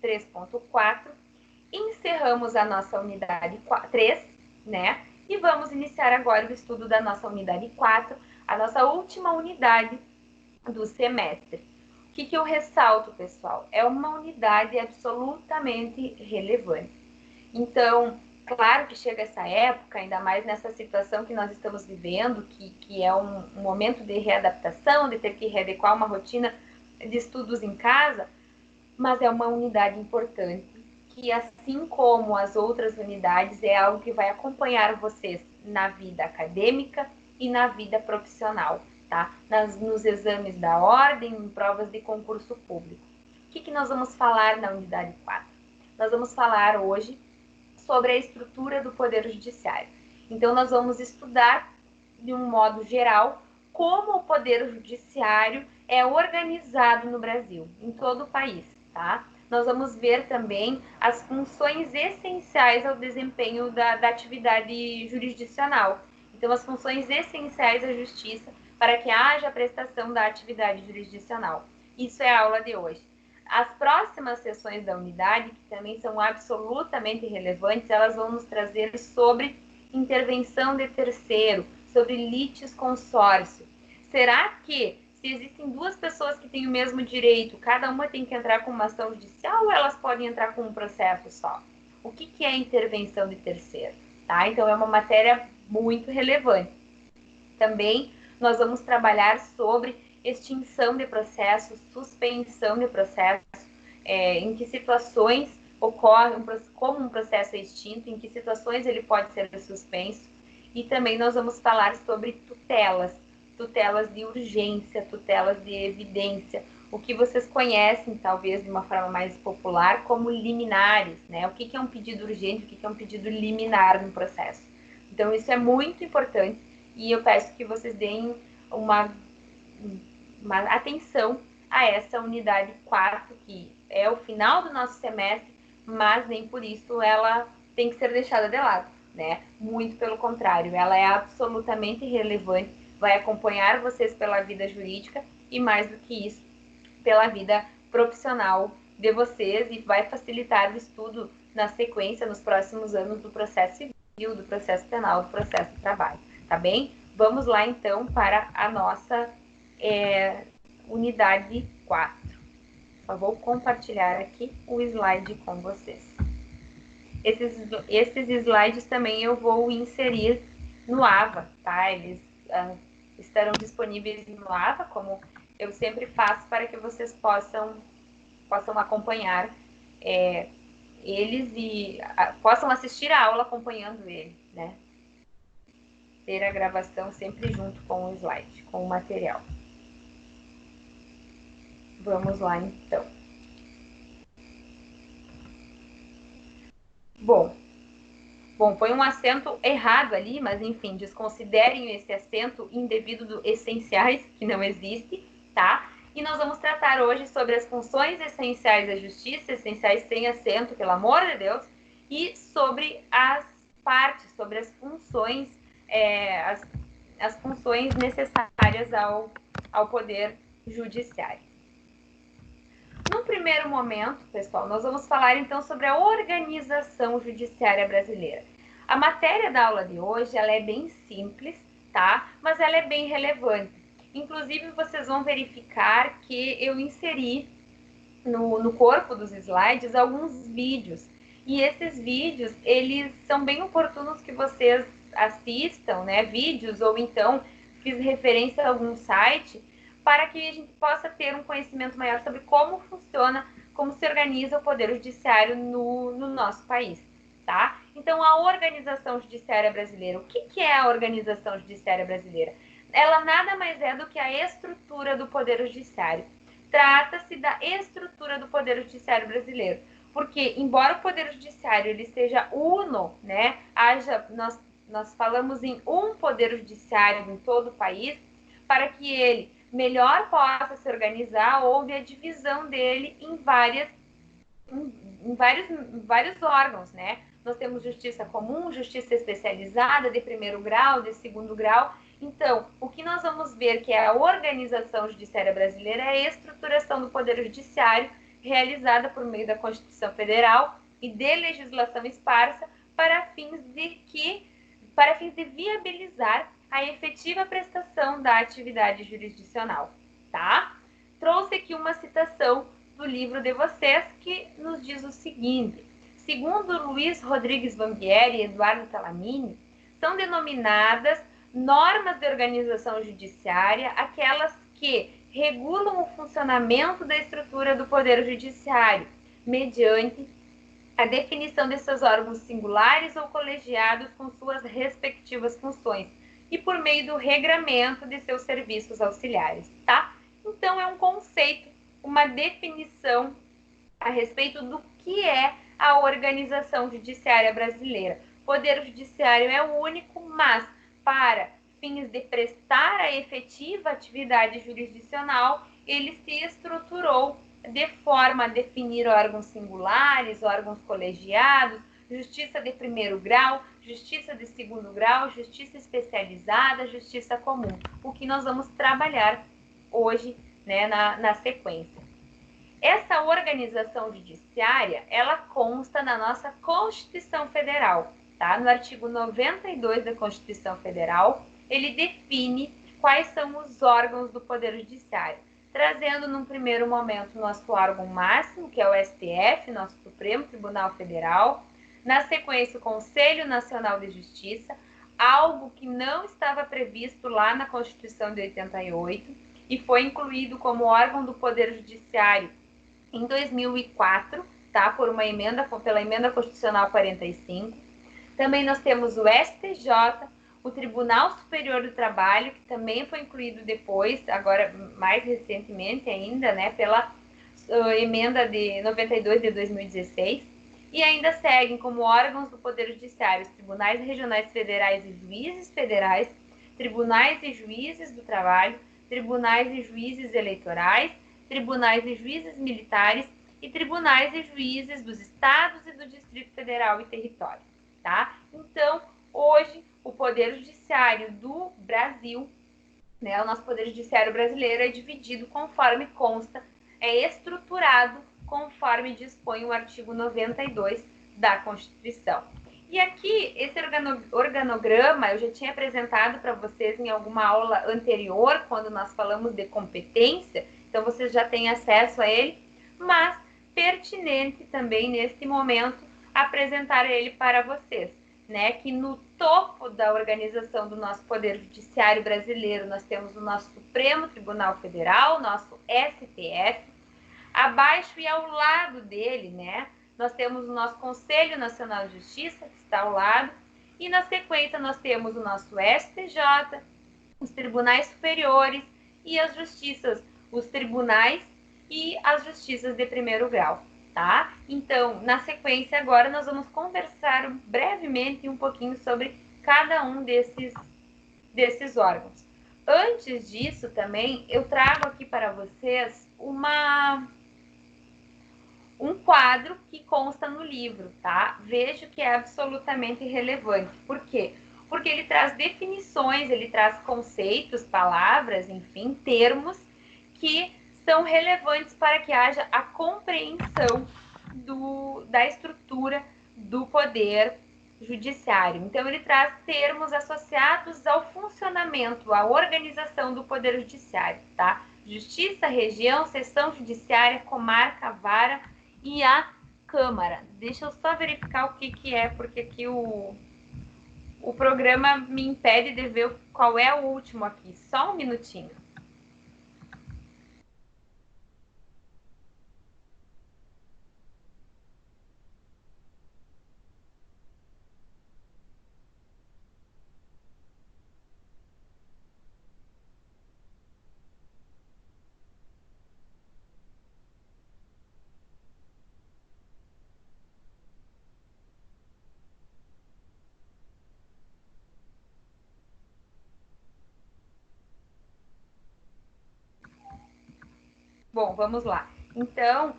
3.4, encerramos a nossa unidade 3, né? E vamos iniciar agora o estudo da nossa unidade 4, a nossa última unidade do semestre. O que eu ressalto, pessoal? É uma unidade absolutamente relevante. Então, claro que chega essa época, ainda mais nessa situação que nós estamos vivendo, que é um momento de readaptação, de ter que readequar uma rotina de estudos em casa, mas é uma unidade importante, que assim como as outras unidades, é algo que vai acompanhar vocês na vida acadêmica e na vida profissional, tá? Nos exames da ordem, em provas de concurso público. O que nós vamos falar na unidade 4? Nós vamos falar hoje sobre a estrutura do Poder Judiciário. Então, nós vamos estudar, de um modo geral, como o Poder Judiciário é organizado no Brasil, em todo o país, tá? Nós vamos ver também as funções essenciais ao desempenho da atividade jurisdicional. Então, as funções essenciais da justiça para que haja a prestação da atividade jurisdicional. Isso é a aula de hoje. As próximas sessões da unidade, que também são absolutamente relevantes, elas vão nos trazer sobre intervenção de terceiro, sobre litisconsórcio. Será que Se existem duas pessoas que têm o mesmo direito, cada uma tem que entrar com uma ação judicial ou elas podem entrar com um processo só? O que é intervenção de terceiro? Tá? Então, é uma matéria muito relevante. Também nós vamos trabalhar sobre extinção de processos, suspensão de processos, em que situações ocorre, como um processo é extinto, em que situações ele pode ser suspenso. E também nós vamos falar sobre tutelas de urgência, tutelas de evidência, o que vocês conhecem, talvez de uma forma mais popular, como liminares, né? O que é um pedido urgente, o que é um pedido liminar no processo. Então, isso é muito importante e eu peço que vocês deem uma atenção a essa unidade 4, que é o final do nosso semestre, mas nem por isso ela tem que ser deixada de lado, né? Muito pelo contrário, ela é absolutamente relevante, vai acompanhar vocês pela vida jurídica e, mais do que isso, pela vida profissional de vocês e vai facilitar o estudo na sequência, nos próximos anos, do processo civil, do processo penal, do processo de trabalho, tá bem? Vamos lá, então, para a nossa unidade 4. Só vou compartilhar aqui o slide com vocês. Esses slides também eu vou inserir no AVA, tá? Eles estarão disponíveis no AVA, como eu sempre faço, para que vocês possam acompanhar eles e possam assistir a aula acompanhando ele, né? Ter a gravação sempre junto com o slide, com o material. Vamos lá, então. Bom, foi um acento errado ali, mas enfim, desconsiderem esse acento indevido do essenciais, que não existe, tá? E nós vamos tratar hoje sobre as funções essenciais da justiça, essenciais sem acento, pelo amor de Deus, e sobre as partes, sobre as funções, as funções necessárias ao poder judiciário. No primeiro momento, pessoal, nós vamos falar então sobre a organização judiciária brasileira. A matéria da aula de hoje, ela é bem simples, tá? Mas ela é bem relevante. Inclusive, vocês vão verificar que eu inseri no corpo dos slides alguns vídeos. E esses vídeos, eles são bem oportunos que vocês assistam, né? Vídeos, ou então fiz referência a algum site, para que a gente possa ter um conhecimento maior sobre como funciona, como se organiza o Poder Judiciário no nosso país, tá? Então, a organização judiciária brasileira. O que é a organização judiciária brasileira? Ela nada mais é do que a estrutura do Poder Judiciário. Trata-se da estrutura do Poder Judiciário brasileiro, porque, embora o Poder Judiciário ele seja uno, né, nós falamos em um Poder Judiciário em todo o país, para que ele melhor possa se organizar, houve a divisão dele em vários órgãos, né? Nós temos justiça comum, justiça especializada, de primeiro grau, de segundo grau. Então, o que nós vamos ver que é a organização judiciária brasileira é a estruturação do Poder Judiciário realizada por meio da Constituição Federal e de legislação esparsa para fins de viabilizar a efetiva prestação da atividade jurisdicional, tá? Trouxe aqui uma citação do livro de vocês que nos diz o seguinte: segundo Luiz Rodrigues Vanbieri e Eduardo Talamini, são denominadas normas de organização judiciária aquelas que regulam o funcionamento da estrutura do Poder Judiciário, mediante a definição de seus órgãos singulares ou colegiados com suas respectivas funções e por meio do regramento de seus serviços auxiliares, tá? Então, é um conceito, uma definição a respeito do que é a organização judiciária brasileira. O Poder Judiciário é o único, mas para fins de prestar a efetiva atividade jurisdicional, ele se estruturou de forma a definir órgãos singulares, órgãos colegiados, justiça de primeiro grau, justiça de segundo grau, justiça especializada, justiça comum. O que nós vamos trabalhar hoje, né, na sequência. Essa organização judiciária, ela consta na nossa Constituição Federal, tá? No artigo 92 da Constituição Federal, ele define quais são os órgãos do Poder Judiciário, trazendo num primeiro momento o nosso órgão máximo, que é o STF, nosso Supremo Tribunal Federal, na sequência o Conselho Nacional de Justiça, algo que não estava previsto lá na Constituição de 88 e foi incluído como órgão do Poder Judiciário em 2004, tá? Pela emenda constitucional 45. Também nós temos o STJ, o Tribunal Superior do Trabalho, que também foi incluído depois, agora mais recentemente ainda, né, pela emenda de 92 de 2016, e ainda seguem como órgãos do Poder Judiciário os tribunais regionais federais e juízes federais, tribunais e juízes do trabalho, tribunais e juízes eleitorais, tribunais e juízes militares e tribunais e juízes dos estados e do Distrito Federal e território, tá? Então, hoje, o Poder Judiciário do Brasil, né, o nosso Poder Judiciário brasileiro é dividido conforme consta, é estruturado conforme dispõe o artigo 92 da Constituição. E aqui, esse organograma eu já tinha apresentado para vocês em alguma aula anterior, quando nós falamos de competência, então vocês já têm acesso a ele, mas pertinente também neste momento apresentar ele para vocês, né? Que no topo da organização do nosso Poder Judiciário brasileiro nós temos o nosso Supremo Tribunal Federal, nosso STF. Abaixo e ao lado dele, né, nós temos o nosso Conselho Nacional de Justiça, que está ao lado, e na sequência nós temos o nosso STJ, os tribunais superiores e as justiças, os tribunais e as justiças de primeiro grau, tá? Então, na sequência agora nós vamos conversar brevemente um pouquinho sobre cada um desses órgãos. Antes disso também, eu trago aqui para vocês um quadro que consta no livro, tá? Vejo que é absolutamente relevante. Por quê? Porque ele traz definições, ele traz conceitos, palavras, enfim, termos que são relevantes para que haja a compreensão da estrutura do poder judiciário. Então, ele traz termos associados ao funcionamento, à organização do poder judiciário, tá? Justiça, região, seção judiciária, comarca, vara e a Câmara. Deixa eu só verificar o que é, porque aqui o programa me impede de ver qual é o último aqui. Só um minutinho. Bom, vamos lá. Então,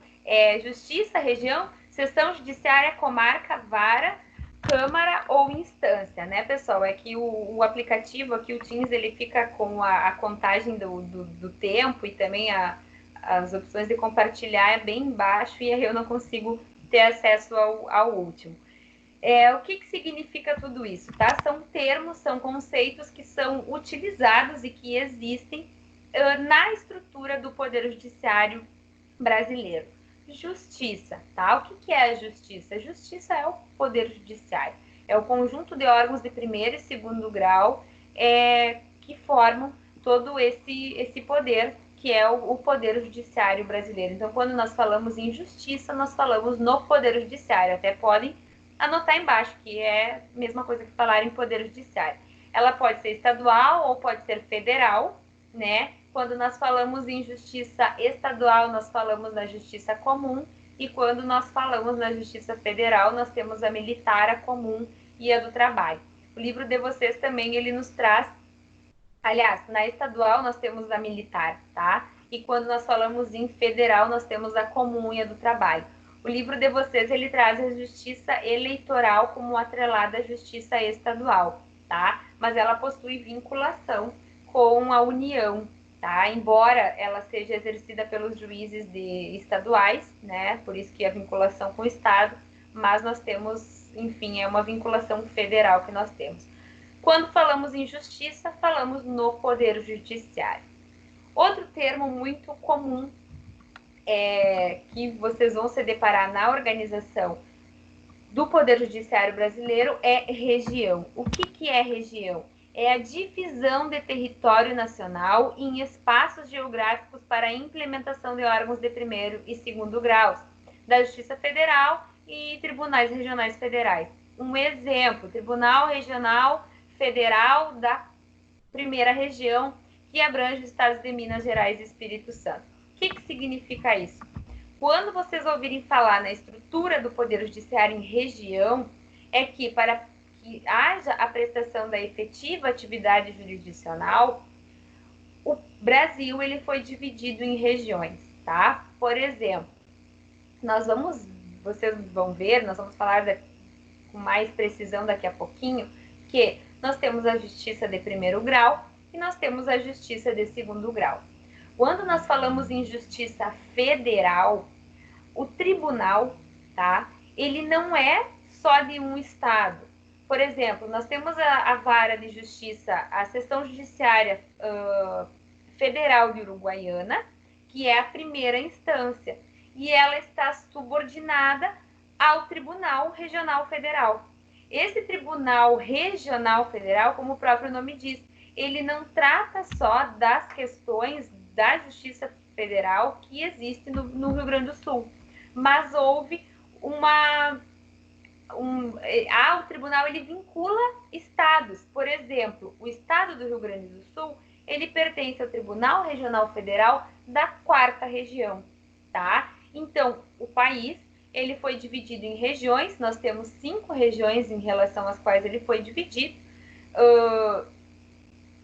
justiça, região, seção judiciária, comarca, vara, câmara ou instância, né, pessoal? É que o aplicativo aqui, o Teams, ele fica com a contagem do tempo e também as opções de compartilhar é bem baixo e aí eu não consigo ter acesso ao último. O que significa tudo isso, tá? São termos, são conceitos que são utilizados e que existem na estrutura do Poder Judiciário brasileiro. Justiça, tá? O que é a justiça? A justiça é o Poder Judiciário. É o conjunto de órgãos de primeiro e segundo grau que formam todo esse poder, que é o Poder Judiciário brasileiro. Então, quando nós falamos em justiça, nós falamos no Poder Judiciário. Até podem anotar embaixo, que é a mesma coisa que falar em Poder Judiciário. Ela pode ser estadual ou pode ser federal, né? Quando nós falamos em justiça estadual, nós falamos na justiça comum, e quando nós falamos na justiça federal, nós temos a militar, a comum e a do trabalho. O livro de vocês também, ele nos traz, aliás, na estadual nós temos a militar, tá? E quando nós falamos em federal, nós temos a comum e a do trabalho. O livro de vocês, ele traz a justiça eleitoral como atrelada à justiça estadual, tá? Mas ela possui vinculação com a União, tá? Embora ela seja exercida pelos juízes estaduais, né? Por isso que a vinculação com o Estado, mas nós temos, enfim, é uma vinculação federal que nós temos. Quando falamos em justiça, falamos no Poder Judiciário. Outro termo muito comum que vocês vão se deparar na organização do Poder Judiciário brasileiro é região. O que é região? É a divisão de território nacional em espaços geográficos para a implementação de órgãos de primeiro e segundo graus, da Justiça Federal e tribunais regionais federais. Um exemplo, Tribunal Regional Federal da Primeira Região, que abrange os estados de Minas Gerais e Espírito Santo. O que significa isso? Quando vocês ouvirem falar na estrutura do Poder Judiciário em região, é que para que haja a prestação da efetiva atividade jurisdicional, o Brasil ele foi dividido em regiões, tá? Por exemplo, vocês vão ver, nós vamos falar com mais precisão daqui a pouquinho, que nós temos a Justiça de primeiro grau e nós temos a Justiça de segundo grau. Quando nós falamos em Justiça Federal, o tribunal, tá? Ele não é só de um estado. Por exemplo, nós temos a Vara de Justiça, a Seção Judiciária Federal de Uruguaiana, que é a primeira instância, e ela está subordinada ao Tribunal Regional Federal. Esse Tribunal Regional Federal, como o próprio nome diz, ele não trata só das questões da Justiça Federal que existe no Rio Grande do Sul, mas houve o tribunal ele vincula estados. Por exemplo, o estado do Rio Grande do Sul, ele pertence ao Tribunal Regional Federal da quarta região, tá? Então, o país, ele foi dividido em regiões, nós temos 5 regiões em relação às quais ele foi dividido.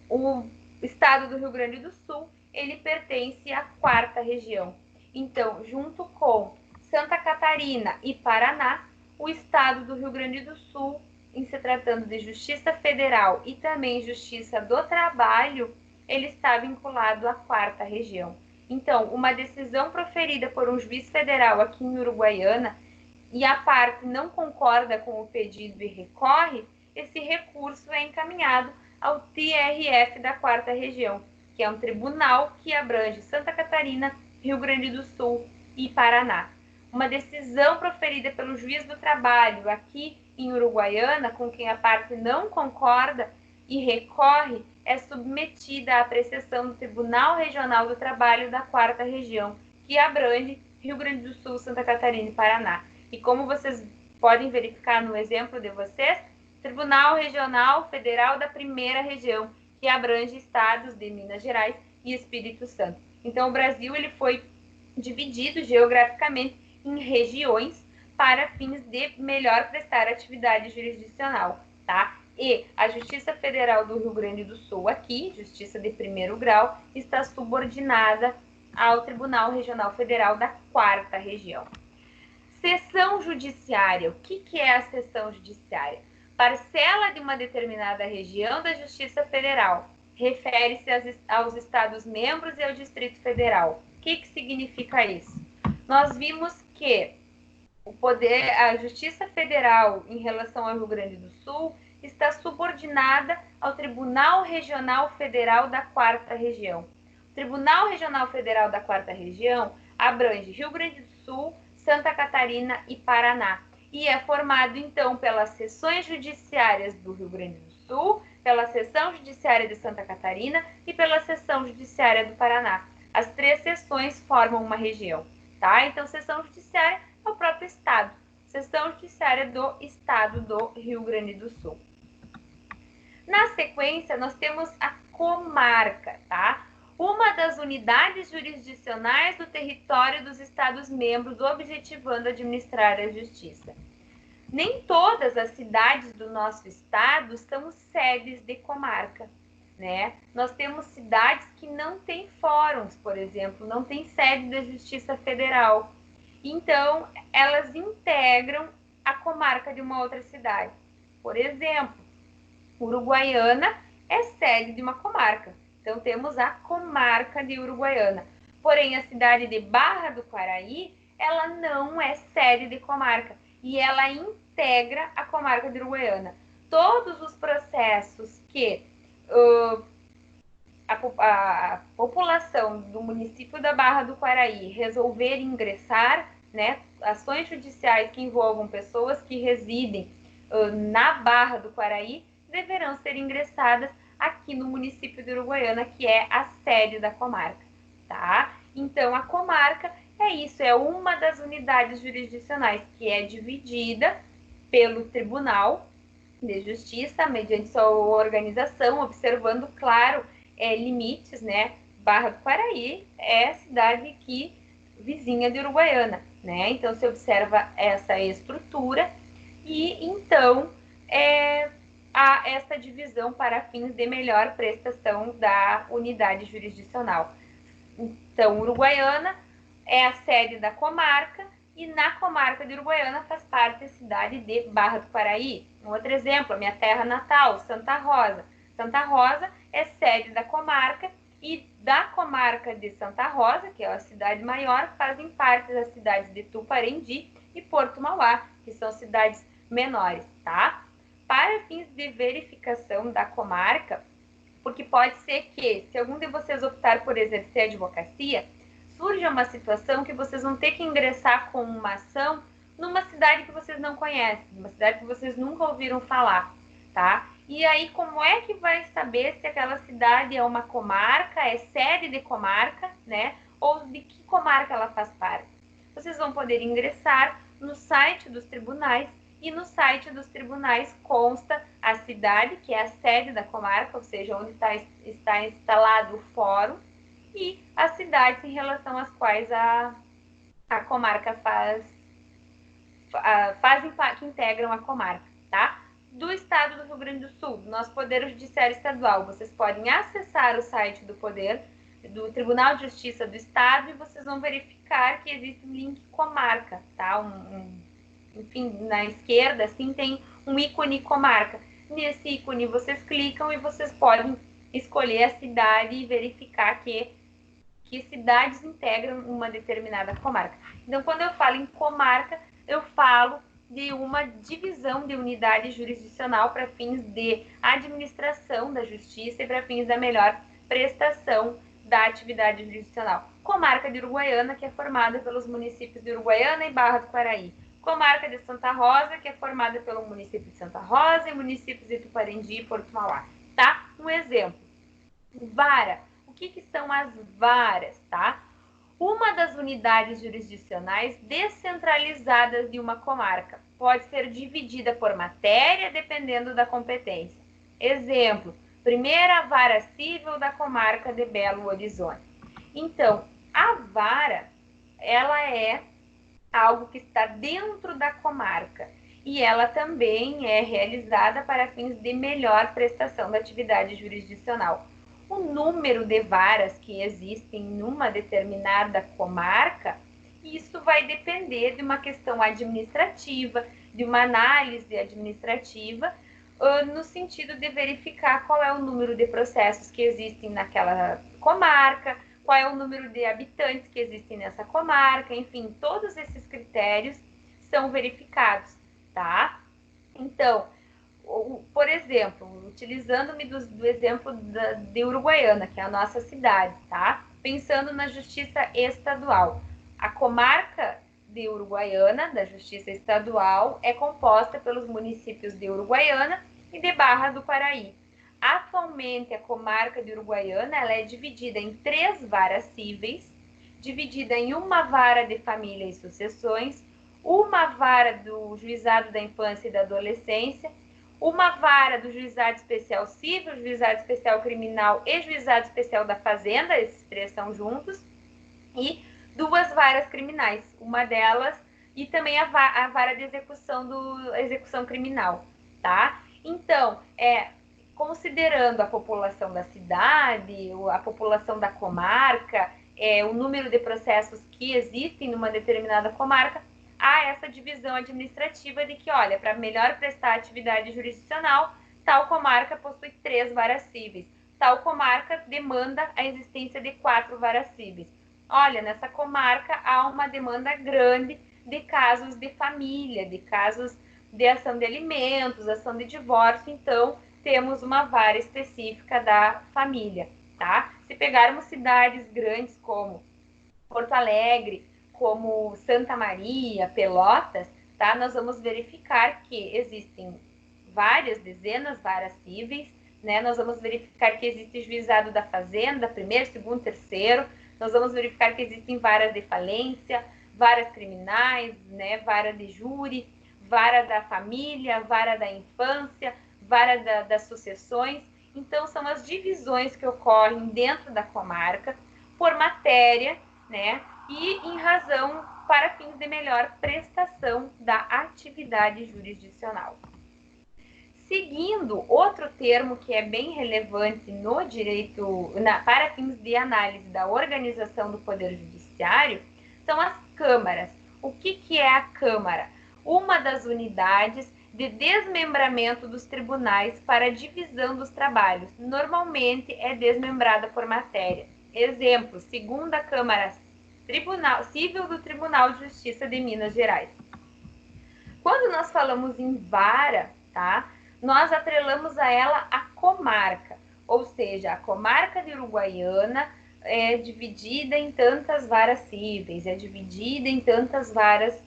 O estado do Rio Grande do Sul, ele pertence à quarta região. Então, junto com Santa Catarina e Paraná, o estado do Rio Grande do Sul, em se tratando de Justiça Federal e também Justiça do Trabalho, ele está vinculado à quarta região. Então, uma decisão proferida por um juiz federal aqui em Uruguaiana e a parte não concorda com o pedido e recorre, esse recurso é encaminhado ao TRF da quarta região, que é um tribunal que abrange Santa Catarina, Rio Grande do Sul e Paraná. Uma decisão proferida pelo juiz do trabalho aqui em Uruguaiana, com quem a parte não concorda e recorre, é submetida à apreciação do Tribunal Regional do Trabalho da quarta região, que abrange Rio Grande do Sul, Santa Catarina e Paraná. E como vocês podem verificar no exemplo de vocês, Tribunal Regional Federal da primeira região, que abrange estados de Minas Gerais e Espírito Santo. Então, o Brasil ele foi dividido geograficamente em regiões para fins de melhor prestar atividade jurisdicional, tá? E a Justiça Federal do Rio Grande do Sul aqui, Justiça de primeiro grau, está subordinada ao Tribunal Regional Federal da quarta região. Seção judiciária. O que é a seção judiciária? Parcela de uma determinada região da Justiça Federal. Refere-se aos Estados-membros e ao Distrito Federal. O que significa isso? Nós vimos que a Justiça Federal em relação ao Rio Grande do Sul está subordinada ao Tribunal Regional Federal da quarta região. O Tribunal Regional Federal da quarta região abrange Rio Grande do Sul, Santa Catarina e Paraná. E é formado, então, pelas seções judiciárias do Rio Grande do Sul, pela seção judiciária de Santa Catarina e pela seção judiciária do Paraná. As 3 seções formam uma região, tá? Então, seção judiciária é o próprio estado. Seção judiciária do estado do Rio Grande do Sul. Na sequência, nós temos a comarca, tá? Uma das unidades jurisdicionais do território dos Estados-membros, objetivando administrar a justiça. Nem todas as cidades do nosso estado são sedes de comarca, né? Nós temos cidades que não têm fóruns, por exemplo, não tem sede da Justiça Federal. Então, elas integram a comarca de uma outra cidade. Por exemplo, Uruguaiana é sede de uma comarca. Então, temos a comarca de Uruguaiana. Porém, a cidade de Barra do Quaraí, ela não é sede de comarca. E ela integra a comarca de Uruguaiana. todos os processos que a população do município da Barra do Quaraí resolver ingressar, né, ações judiciais que envolvam pessoas que residem na Barra do Quaraí, deverão ser ingressadas aqui no município de Uruguaiana, que é a sede da comarca, tá? Então, a comarca é isso, é uma das unidades jurisdicionais que é dividida pelo Tribunal de Justiça, mediante sua organização, observando, claro, limites, né? Barra do Quaraí é cidade que vizinha de Uruguaiana, né? Então, se observa essa estrutura e, então, há essa divisão para fins de melhor prestação da unidade jurisdicional. Então, Uruguaiana é a sede da comarca e na comarca de Uruguaiana faz parte a cidade de Barra do Quaraí. Um outro exemplo, a minha terra natal, Santa Rosa. Santa Rosa é sede da comarca e da comarca de Santa Rosa, que é a cidade maior, fazem parte das cidades de Tuparendi e Porto Mauá, que são cidades menores, tá? Para fins de verificação da comarca, porque pode ser que, se algum de vocês optar por exercer advocacia, surja uma situação que vocês vão ter que ingressar com uma ação numa cidade que vocês não conhecem, numa cidade que vocês nunca ouviram falar, tá? E aí, como é que vai saber se aquela cidade é uma comarca, é sede de comarca, né? Ou de que comarca ela faz parte? Vocês vão poder ingressar no site dos tribunais e no site dos tribunais consta a cidade, que é a sede da comarca, ou seja, onde está instalado o fórum, e as cidades em relação às quais a comarca fazem que integram a comarca, tá? Do estado do Rio Grande do Sul, do nosso Poder Judiciário Estadual, vocês podem acessar o site do Tribunal de Justiça do Estado e vocês vão verificar que existe um link comarca, tá? Enfim, na esquerda, assim, tem um ícone comarca. Nesse ícone vocês clicam e vocês podem escolher a cidade e verificar que cidades integram uma determinada comarca. Então, quando eu falo em comarca, eu falo de uma divisão de unidade jurisdicional para fins de administração da justiça e para fins da melhor prestação da atividade jurisdicional. Comarca de Uruguaiana, que é formada pelos municípios de Uruguaiana e Barra do Quaraí. Comarca de Santa Rosa, que é formada pelo município de Santa Rosa e municípios de Tuparendi e Porto Mauá. Tá? Um exemplo. Vara. O que são as varas, tá? Uma das unidades jurisdicionais descentralizadas de uma comarca. Pode ser dividida por matéria, dependendo da competência. Exemplo, primeira vara civil da comarca de Belo Horizonte. Então, a vara, ela é algo que está dentro da comarca e ela também é realizada para fins de melhor prestação da atividade jurisdicional. O número de varas que existem numa determinada comarca, isso vai depender de uma questão administrativa, de uma análise administrativa, no sentido de verificar qual é o número de processos que existem naquela comarca, qual é o número de habitantes que existem nessa comarca, enfim, todos esses critérios são verificados, tá? Então, por exemplo, utilizando-me do exemplo de Uruguaiana, que é a nossa cidade, tá? Pensando na justiça estadual. A comarca de Uruguaiana, da justiça estadual, é composta pelos municípios de Uruguaiana e de Barra do Quaraí. Atualmente, a comarca de Uruguaiana ela é dividida em 3 varas cíveis, dividida em uma vara de família e sucessões, uma vara do juizado da infância e da adolescência, uma vara do juizado especial civil, juizado especial criminal e juizado especial da fazenda, esses 3 são juntos, e 2 varas criminais, uma delas, e também a vara de execução criminal, tá? Então, considerando a população da cidade, a população da comarca, o número de processos que existem numa determinada comarca, há essa divisão administrativa de que, olha, para melhor prestar atividade jurisdicional, tal comarca possui 3 varas cíveis, tal comarca demanda a existência de 4 varas cíveis. Olha, nessa comarca há uma demanda grande de casos de família, de casos de ação de alimentos, ação de divórcio, então temos uma vara específica da família, tá? Se pegarmos cidades grandes como Porto Alegre, como Santa Maria, Pelotas, tá? Nós vamos verificar que existem várias dezenas, varas cíveis, né? Nós vamos verificar que existe juizado da fazenda, primeiro, segundo, terceiro. Nós vamos verificar que existem varas de falência, varas criminais, né? Vara de júri, vara da família, vara da infância, vara das sucessões. Então, são as divisões que ocorrem dentro da comarca por matéria, né? E em razão para fins de melhor prestação da atividade jurisdicional. Seguindo, outro termo que é bem relevante no direito, para fins de análise da organização do Poder Judiciário, são as câmaras. O que é a Câmara? Uma das unidades de desmembramento dos tribunais para a divisão dos trabalhos. Normalmente é desmembrada por matéria. Exemplo, segunda Câmara Civil do Tribunal de Justiça de Minas Gerais. Quando nós falamos em vara, tá? Nós atrelamos a ela a comarca, ou seja, a comarca de Uruguaiana é dividida em tantas varas cíveis, é dividida em tantas varas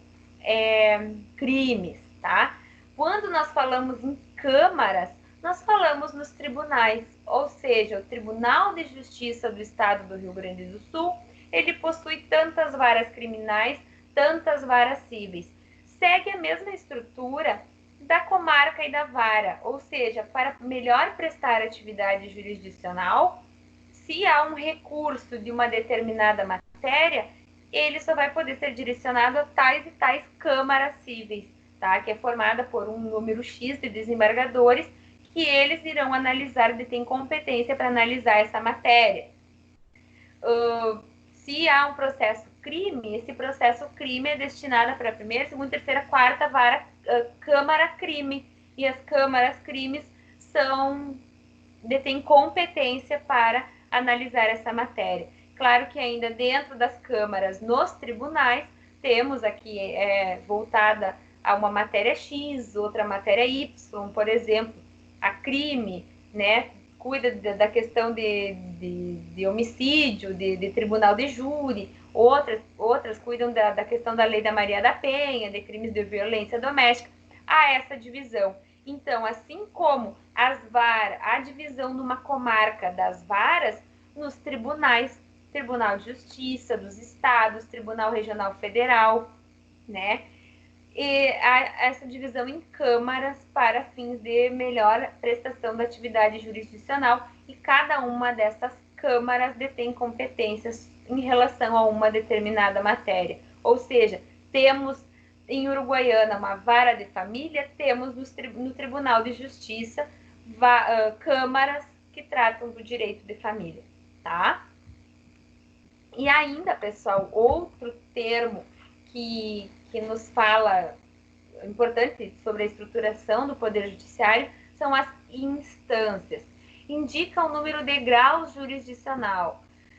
crimes, tá? Quando nós falamos em câmaras, nós falamos nos tribunais, ou seja, o Tribunal de Justiça do Estado do Rio Grande do Sul, ele possui tantas varas criminais, tantas varas cíveis. Segue a mesma estrutura da comarca e da vara, ou seja, para melhor prestar atividade jurisdicional, se há um recurso de uma determinada matéria, ele só vai poder ser direcionado a tais e tais câmaras cíveis, tá? Que é formada por um número X de desembargadores que eles irão analisar e têm competência para analisar essa matéria. Se há um processo crime, esse processo crime é destinado para a primeira, segunda, terceira, quarta vara, câmara crime, e as câmaras crimes detêm competência para analisar essa matéria. Claro que ainda dentro das câmaras, nos tribunais, temos aqui voltada a uma matéria X, outra matéria Y, por exemplo, a crime, né? Cuida da questão de homicídio, de tribunal de júri, outras cuidam da questão da Lei da Maria da Penha, de crimes de violência doméstica. Há essa divisão. Então, assim como a divisão numa comarca das varas, nos tribunais, Tribunal de Justiça dos Estados, Tribunal Regional Federal, né? E essa divisão em câmaras para fins de melhor prestação da atividade jurisdicional, e cada uma dessas câmaras detém competências em relação a uma determinada matéria. Ou seja, temos em Uruguaiana uma vara de família, temos no Tribunal de Justiça câmaras que tratam do direito de família, tá? E ainda, pessoal, outro termo que nos fala importante sobre a estruturação do Poder Judiciário são as instâncias. Indica o número de graus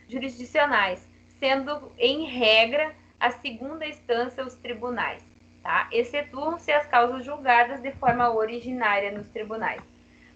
jurisdicionais, sendo, em regra, a segunda instância os tribunais, tá? Excetuam-se as causas julgadas de forma originária nos tribunais.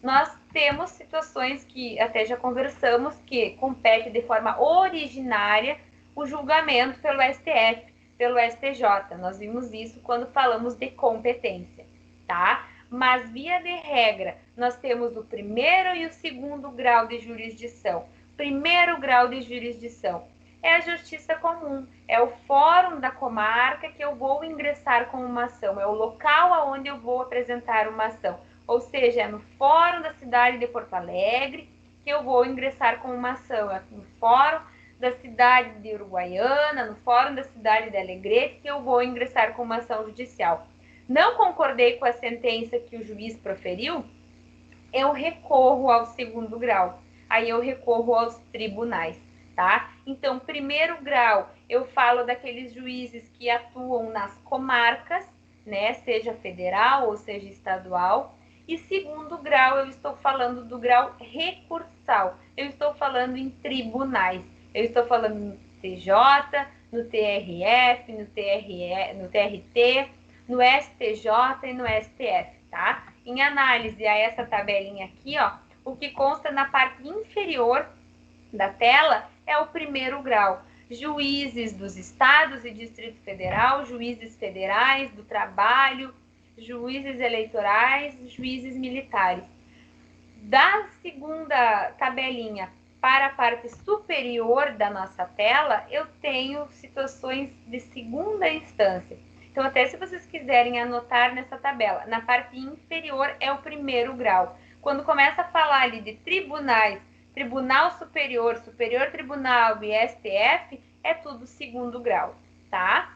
Nós temos situações que até já conversamos, que compete de forma originária o julgamento pelo STF, pelo STJ. Nós vimos isso quando falamos de competência, tá? Mas, via de regra, nós temos o primeiro e o segundo grau de jurisdição. Primeiro grau de jurisdição é a justiça comum, é o fórum da comarca que eu vou ingressar com uma ação, é o local aonde eu vou apresentar uma ação. Ou seja, é no fórum da cidade de Porto Alegre que eu vou ingressar com uma ação, é no fórum da cidade de Uruguaiana, no fórum da cidade de Alegrete, que eu vou ingressar com uma ação judicial. Não concordei com a sentença que o juiz proferiu, eu recorro ao segundo grau. Aí eu recorro aos tribunais, tá? Então, primeiro grau, eu falo daqueles juízes que atuam nas comarcas, né? Seja federal ou seja estadual. E segundo grau, eu estou falando do grau recursal. Eu estou falando em tribunais. Eu estou falando no TJ, no TRF, no TRT, no STJ e no STF, tá? Em análise a essa tabelinha aqui, ó, o que consta na parte inferior da tela é o primeiro grau. Juízes dos estados e Distrito Federal, juízes federais do trabalho, juízes eleitorais, juízes militares. Da segunda tabelinha para a parte superior da nossa tela, eu tenho situações de segunda instância. Então, até se vocês quiserem anotar nessa tabela, na parte inferior é o primeiro grau. Quando começa a falar ali de tribunais, Tribunal Superior, Superior Tribunal e STF, é tudo segundo grau, tá?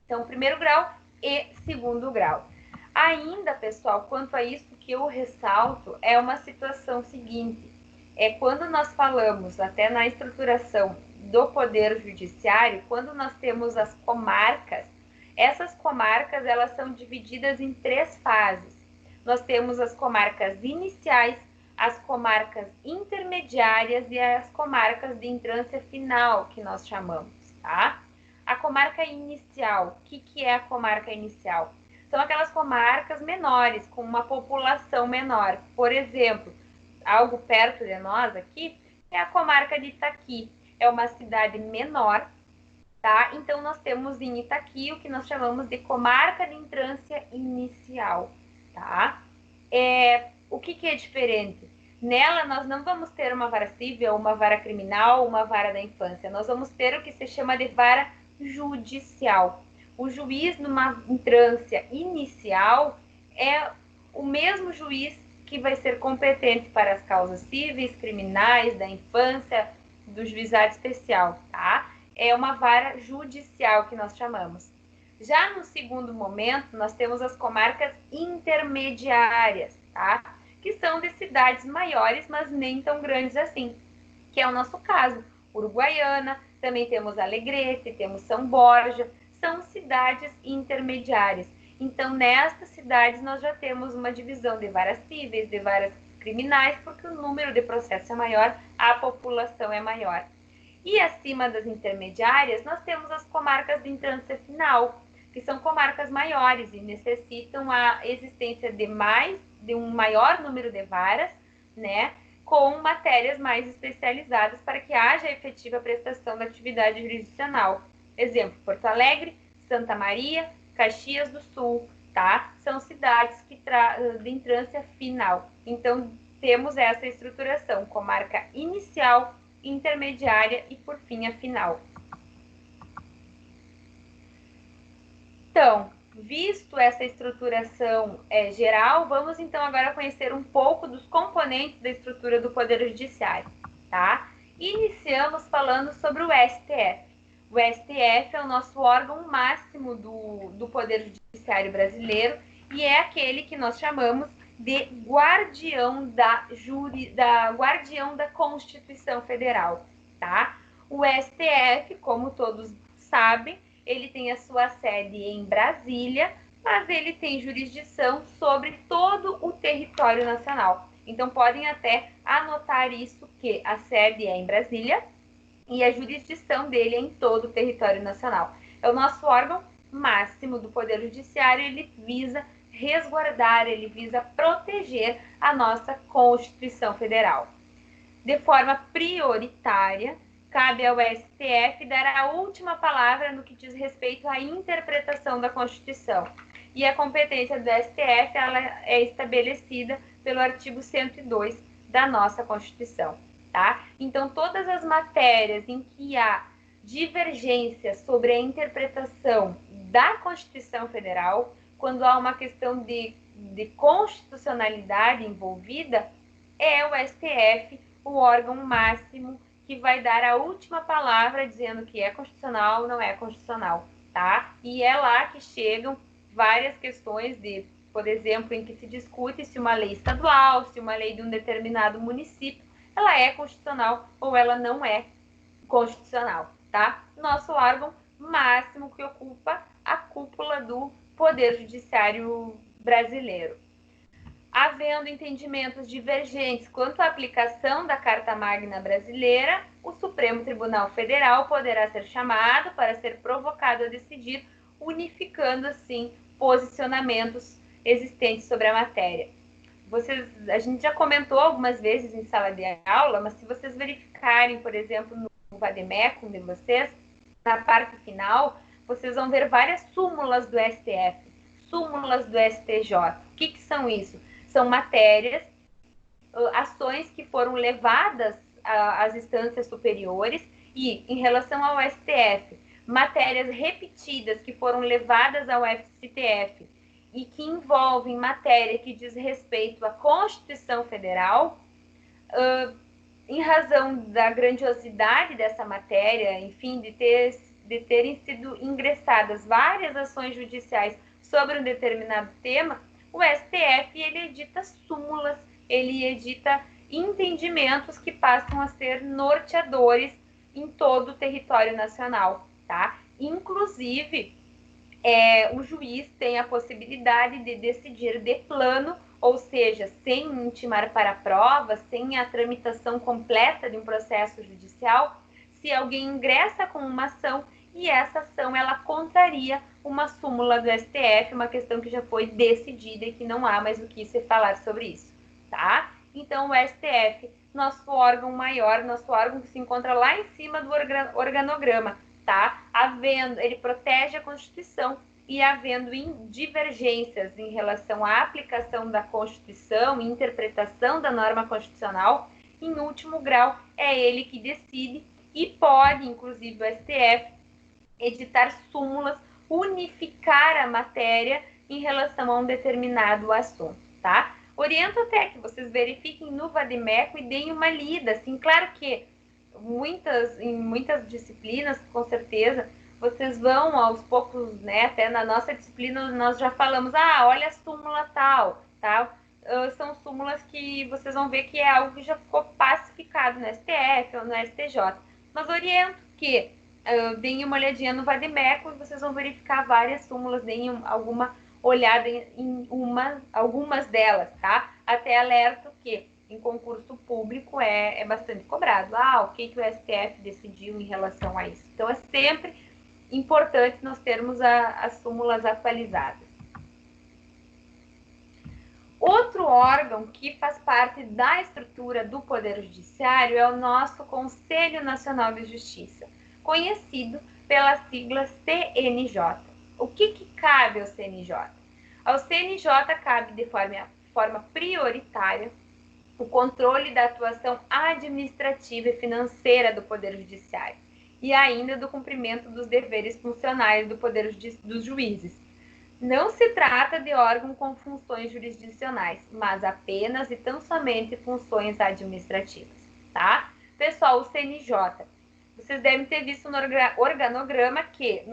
Então, primeiro grau e segundo grau. Ainda, pessoal, quanto a isso que eu ressalto, é uma situação seguinte. É quando nós falamos, até na estruturação do Poder Judiciário, quando nós temos as comarcas, essas comarcas elas são divididas em 3 fases. Nós temos as comarcas iniciais, as comarcas intermediárias e as comarcas de entrância final, que nós chamamos, tá? A comarca inicial, o que é a comarca inicial? São aquelas comarcas menores, com uma população menor. Por exemplo, algo perto de nós aqui é a comarca de Itaqui. É uma cidade menor, tá? Então, nós temos em Itaqui o que nós chamamos de comarca de entrância inicial, tá? O que é diferente? Nela, nós não vamos ter uma vara civil, uma vara criminal, uma vara da infância. Nós vamos ter o que se chama de vara judicial. O juiz, numa entrância inicial, é o mesmo juiz que vai ser competente para as causas cíveis, criminais, da infância, do juizado especial, tá? É uma vara judicial que nós chamamos. Já no segundo momento, nós temos as comarcas intermediárias, tá? Que são de cidades maiores, mas nem tão grandes assim, que é o nosso caso. Uruguaiana, também temos Alegrete, temos São Borja, são cidades intermediárias. Então, nestas cidades, nós já temos uma divisão de varas cíveis, de varas criminais, porque o número de processos é maior, a população é maior. E acima das intermediárias, nós temos as comarcas de entrância final, que são comarcas maiores e necessitam a existência de um maior número de varas, né, com matérias mais especializadas para que haja efetiva prestação da atividade jurisdicional. Exemplo, Porto Alegre, Santa Maria, Caxias do Sul, tá? São cidades que de entrância final. Então, temos essa estruturação, comarca inicial, intermediária e, por fim, a final. Então, visto essa estruturação geral, vamos então agora conhecer um pouco dos componentes da estrutura do Poder Judiciário, tá? Iniciamos falando sobre o STF. O STF é o nosso órgão máximo do Poder Judiciário brasileiro e é aquele que nós chamamos de guardião guardião da Constituição Federal, tá? O STF, como todos sabem, ele tem a sua sede em Brasília, mas ele tem jurisdição sobre todo o território nacional. Então, podem até anotar isso, que a sede é em Brasília e a jurisdição dele é em todo o território nacional. É o nosso órgão máximo do Poder Judiciário, ele visa resguardar, ele visa proteger a nossa Constituição Federal. De forma prioritária, cabe ao STF dar a última palavra no que diz respeito à interpretação da Constituição. E a competência do STF ela é estabelecida pelo artigo 102 da nossa Constituição, tá? Então, todas as matérias em que há divergência sobre a interpretação da Constituição Federal, quando há uma questão de constitucionalidade envolvida, é o STF o órgão máximo que vai dar a última palavra dizendo que é constitucional ou não é constitucional, tá? E é lá que chegam várias questões de, por exemplo, em que se discute se uma lei estadual, se uma lei de um determinado município, ela é constitucional ou ela não é constitucional, tá? Nosso órgão máximo que ocupa a cúpula do Poder Judiciário brasileiro. Havendo entendimentos divergentes quanto à aplicação da Carta Magna brasileira, o Supremo Tribunal Federal poderá ser chamado para ser provocado a decidir, unificando, assim, posicionamentos existentes sobre a matéria. A gente já comentou algumas vezes em sala de aula, mas se vocês verificarem, por exemplo, no vademecum de vocês, na parte final, vocês vão ver várias súmulas do STF, súmulas do STJ. O que são isso? São matérias, ações que foram levadas às instâncias superiores e, em relação ao STF, matérias repetidas que foram levadas ao STF e que envolvem matéria que diz respeito à Constituição Federal, em razão da grandiosidade dessa matéria, enfim, de terem sido ingressadas várias ações judiciais sobre um determinado tema, o STF ele edita súmulas, ele edita entendimentos que passam a ser norteadores em todo o território nacional, tá? Inclusive, o juiz tem a possibilidade de decidir de plano, ou seja, sem intimar para a prova, sem a tramitação completa de um processo judicial, se alguém ingressa com uma ação e essa ação ela contraria uma súmula do STF, uma questão que já foi decidida e que não há mais o que se falar sobre isso, tá? Então, o STF, nosso órgão maior, nosso órgão que se encontra lá em cima do organograma, tá? Ele protege a Constituição e havendo divergências em relação à aplicação da Constituição e interpretação da norma constitucional, em último grau, é ele que decide e pode, inclusive o STF, editar súmulas, unificar a matéria em relação a um determinado assunto, tá? Oriento até que vocês verifiquem no vademecum e deem uma lida, assim, claro que em muitas disciplinas, com certeza, vocês vão aos poucos, né, até na nossa disciplina nós já falamos, olha a súmula tal, tá? São súmulas que vocês vão ver que é algo que já ficou pacificado no STF ou no STJ. Mas oriento que deem uma olhadinha no vademecum e vocês vão verificar várias súmulas, deem alguma olhada em algumas delas, tá? Até alerto que em concurso público é bastante cobrado. O que o STF decidiu em relação a isso? Então, é sempre importante nós termos as súmulas atualizadas. Outro órgão que faz parte da estrutura do Poder Judiciário é o nosso Conselho Nacional de Justiça, conhecido pela sigla CNJ. O que cabe ao CNJ? Ao CNJ cabe de forma prioritária o controle da atuação administrativa e financeira do Poder Judiciário e ainda do cumprimento dos deveres funcionais do Poder dos juízes. Não se trata de órgão com funções jurisdicionais, mas apenas e tão somente funções administrativas, tá? Pessoal, o CNJ, vocês devem ter visto no organograma que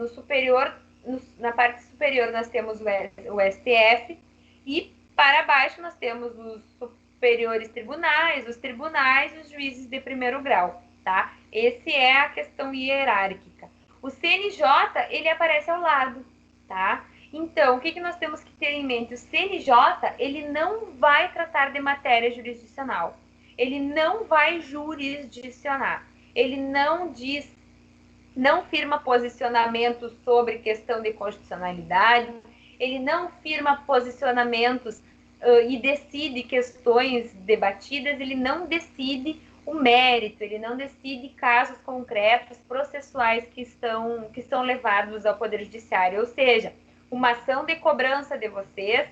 na parte superior nós temos o STF e para baixo nós temos os superiores tribunais, os tribunais e os juízes de primeiro grau, tá? Essa é a questão hierárquica. O CNJ, ele aparece ao lado, tá? Então, o que nós temos que ter em mente? O CNJ, ele não vai tratar de matéria jurisdicional. Ele não vai jurisdicionar. Ele não firma posicionamentos sobre questão de constitucionalidade, ele não firma posicionamentos e decide questões debatidas, ele não decide o mérito, ele não decide casos concretos, processuais que são levados ao Poder Judiciário. Ou seja, uma ação de cobrança de vocês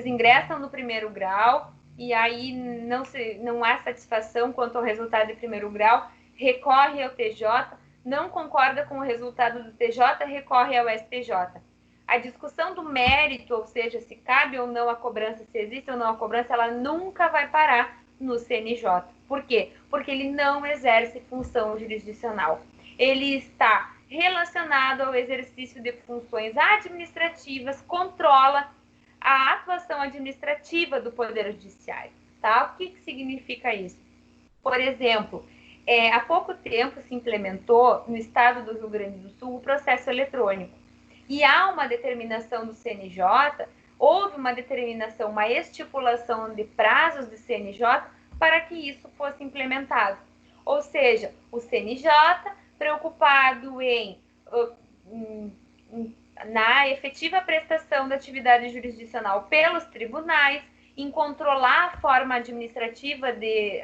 ingressam no primeiro grau e aí não há satisfação quanto ao resultado de primeiro grau, recorre ao TJ, não concorda com o resultado do TJ, recorre ao STJ. A discussão do mérito, ou seja, se cabe ou não a cobrança, se existe ou não a cobrança, ela nunca vai parar no CNJ. Por quê? Porque ele não exerce função jurisdicional. Ele está relacionado ao exercício de funções administrativas, controla a atuação administrativa do Poder Judiciário. Tá? O que significa isso? Por exemplo, há pouco tempo se implementou no estado do Rio Grande do Sul o processo eletrônico. E há uma determinação do CNJ, houve uma determinação, uma estipulação de prazos do CNJ para que isso fosse implementado. Ou seja, o CNJ, preocupado em na efetiva prestação da atividade jurisdicional pelos tribunais, em controlar a forma administrativa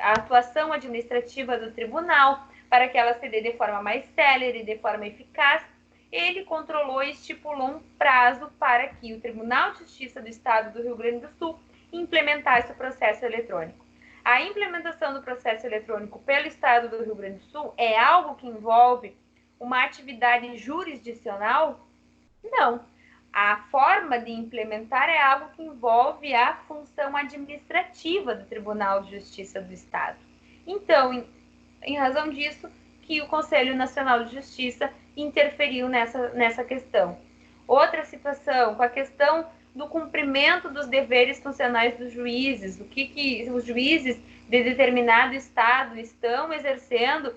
a atuação administrativa do tribunal, para que ela se dê de forma mais célere, de forma eficaz. Ele controlou e estipulou um prazo para que o Tribunal de Justiça do Estado do Rio Grande do Sul implementasse o processo eletrônico. A implementação do processo eletrônico pelo Estado do Rio Grande do Sul é algo que envolve uma atividade jurisdicional? Não. A forma de implementar é algo que envolve a função administrativa do Tribunal de Justiça do Estado. Então, em razão disso, que o Conselho Nacional de Justiça interferiu nessa questão. Outra situação, com a questão do cumprimento dos deveres funcionais dos juízes, o que os juízes de determinado estado estão exercendo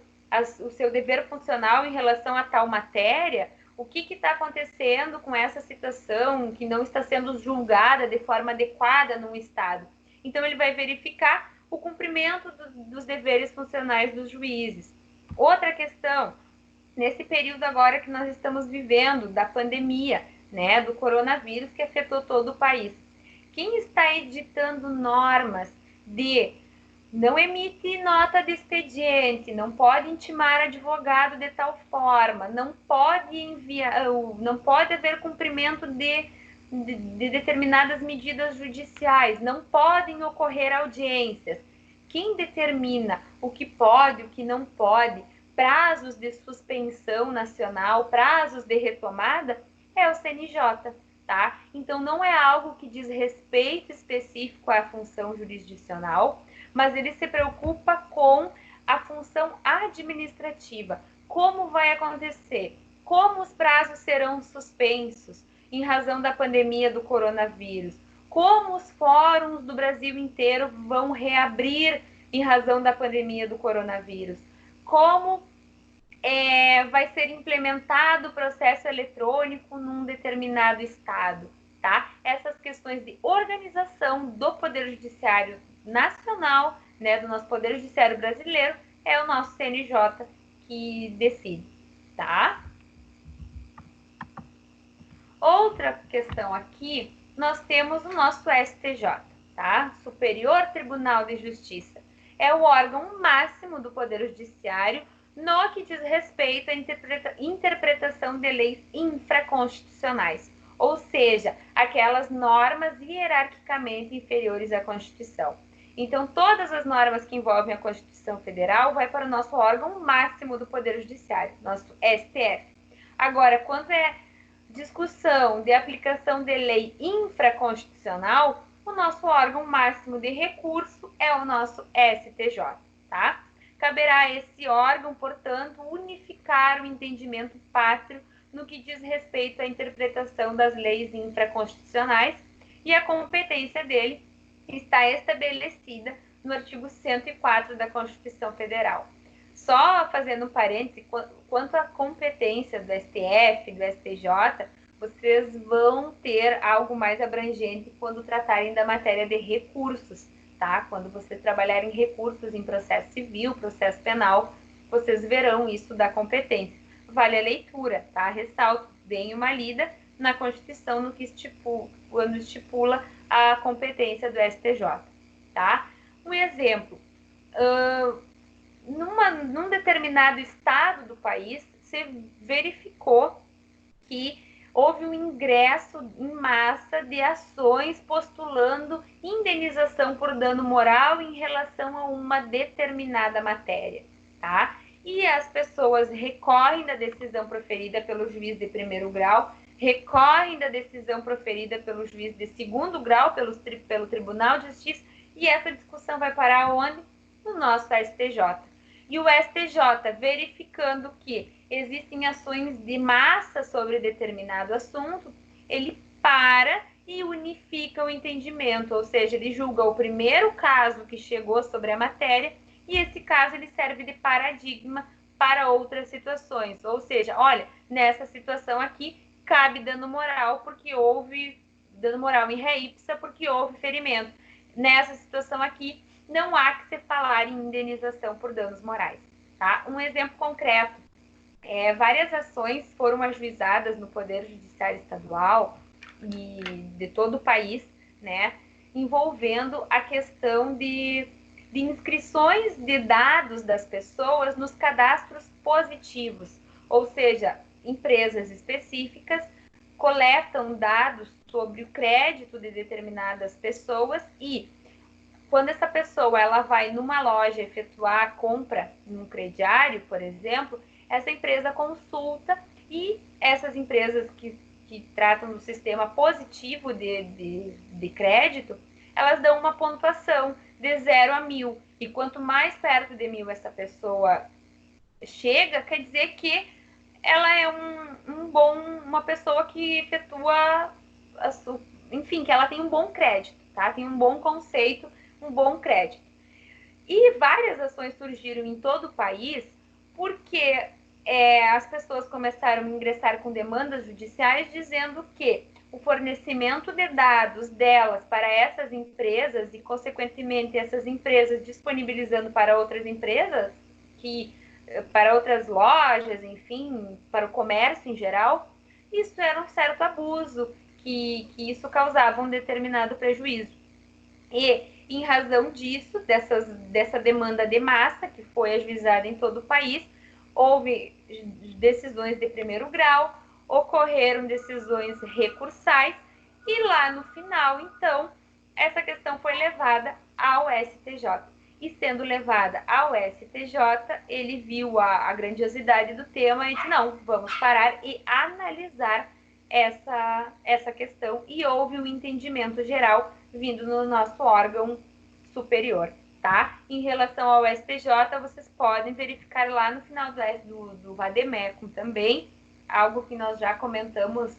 o seu dever funcional em relação a tal matéria, o que está acontecendo com essa situação que não está sendo julgada de forma adequada num estado. Então, ele vai verificar o cumprimento dos deveres funcionais dos juízes. Outra questão, nesse período agora que nós estamos vivendo, da pandemia, né, do coronavírus, que afetou todo o país. Quem está editando normas de não emite nota de expediente, não pode intimar advogado de tal forma, não pode enviar, não pode haver cumprimento de determinadas medidas judiciais, não podem ocorrer audiências. Quem determina o que pode, o que não pode, prazos de suspensão nacional, prazos de retomada, é o CNJ, tá? Então, não é algo que diz respeito específico à função jurisdicional, mas ele se preocupa com a função administrativa. Como vai acontecer? Como os prazos serão suspensos em razão da pandemia do coronavírus? Como os fóruns do Brasil inteiro vão reabrir em razão da pandemia do coronavírus? Como vai ser implementado o processo eletrônico num determinado estado, tá? Essas questões de organização do Poder Judiciário Nacional, né, do nosso Poder Judiciário brasileiro, é o nosso CNJ que decide, tá? Outra questão aqui, nós temos o nosso STJ, tá? Superior Tribunal de Justiça. É o órgão máximo do Poder Judiciário no que diz respeito à interpretação de leis infraconstitucionais, ou seja, aquelas normas hierarquicamente inferiores à Constituição. Então, todas as normas que envolvem a Constituição Federal vai para o nosso órgão máximo do Poder Judiciário, nosso STF. Agora, quando é discussão de aplicação de lei infraconstitucional, o nosso órgão máximo de recurso é o nosso STJ, tá? Caberá a esse órgão, portanto, unificar o entendimento pátrio no que diz respeito à interpretação das leis infraconstitucionais, e a competência dele está estabelecida no artigo 104 da Constituição Federal. Só fazendo um parêntese, quanto à competência do STF, do STJ, vocês vão ter algo mais abrangente quando tratarem da matéria de recursos, tá? Quando vocês trabalharem recursos em processo civil, processo penal, vocês verão isso da competência. Vale a leitura, tá? Ressalto, deem uma lida na Constituição no que quando estipula a competência do STJ, tá? Um exemplo, num determinado estado do país, se verificou que houve um ingresso em massa de ações postulando indenização por dano moral em relação a uma determinada matéria, tá? E as pessoas recorrem da decisão proferida pelo juiz de primeiro grau, recorrem da decisão proferida pelo juiz de segundo grau, pelo Tribunal de Justiça, e essa discussão vai parar onde? No nosso STJ. E o STJ, verificando que existem ações de massa sobre determinado assunto, ele para e unifica o entendimento, ou seja, ele julga o primeiro caso que chegou sobre a matéria, e esse caso ele serve de paradigma para outras situações. Ou seja, olha, nessa situação aqui cabe dano moral porque houve dano moral em ré ipsa porque houve ferimento. Nessa situação aqui não há que se falar em indenização por danos morais, tá? Um exemplo concreto várias ações foram ajuizadas no Poder Judiciário Estadual e de todo o país, né, envolvendo a questão de inscrições de dados das pessoas nos cadastros positivos, ou seja, empresas específicas coletam dados sobre o crédito de determinadas pessoas e quando essa pessoa ela vai numa loja efetuar a compra num crediário, por exemplo, essa empresa consulta e essas empresas que tratam do sistema positivo de crédito, elas dão uma pontuação de 0 a 1000. E quanto mais perto de 1000 essa pessoa chega, quer dizer que ela é uma pessoa que efetua, enfim, que ela tem um bom crédito, tá? Tem um bom conceito, um bom crédito. E várias ações surgiram em todo o país porque as pessoas começaram a ingressar com demandas judiciais dizendo que o fornecimento de dados delas para essas empresas e, consequentemente, essas empresas disponibilizando para outras empresas, para outras lojas, enfim, para o comércio em geral, isso era um certo abuso, que isso causava um determinado prejuízo. E, em razão disso, dessa demanda de massa, que foi ajuizada em todo o país, houve decisões de primeiro grau, ocorreram decisões recursais, e lá no final, então, essa questão foi levada ao STJ. E sendo levada ao STJ, ele viu a grandiosidade do tema e disse, não, vamos parar e analisar essa questão, e houve um entendimento geral vindo no nosso órgão superior, tá? Em relação ao STJ, vocês podem verificar lá no final do Vademecum também, algo que nós já comentamos,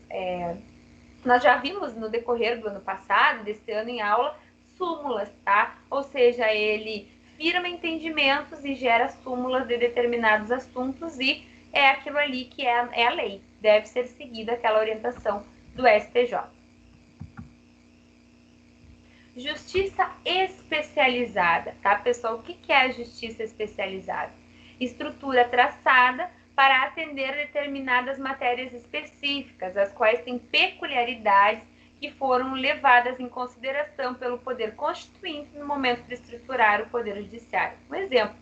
nós já vimos no decorrer do ano passado, desse ano em aula, súmulas, tá? Ou seja, ele firma entendimentos e gera súmulas de determinados assuntos e é aquilo ali que é a lei. Deve ser seguida aquela orientação do STJ. Justiça especializada, tá, pessoal? O que é a justiça especializada? Estrutura traçada para atender determinadas matérias específicas, as quais têm peculiaridades que foram levadas em consideração pelo Poder Constituinte no momento de estruturar o Poder Judiciário. Um exemplo,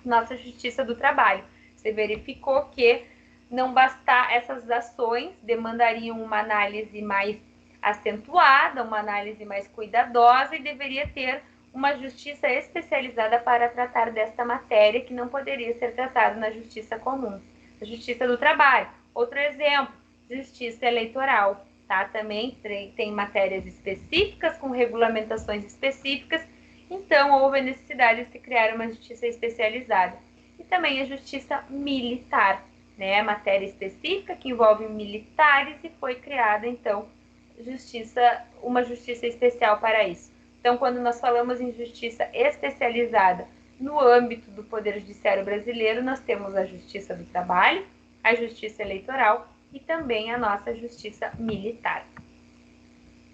nossa Justiça do Trabalho. Você verificou que não bastar essas ações, demandariam uma análise mais acentuada, uma análise mais cuidadosa e deveria ter uma justiça especializada para tratar desta matéria que não poderia ser tratada na justiça comum. A Justiça do Trabalho. Outro exemplo, justiça eleitoral, tá? Também tem matérias específicas com regulamentações específicas, então houve a necessidade de se criar uma justiça especializada. E também a justiça militar, né? Matéria específica que envolve militares e foi criada então uma justiça especial para isso. Então, quando nós falamos em justiça especializada no âmbito do Poder Judiciário brasileiro, nós temos a Justiça do Trabalho, a Justiça Eleitoral e também a nossa Justiça Militar.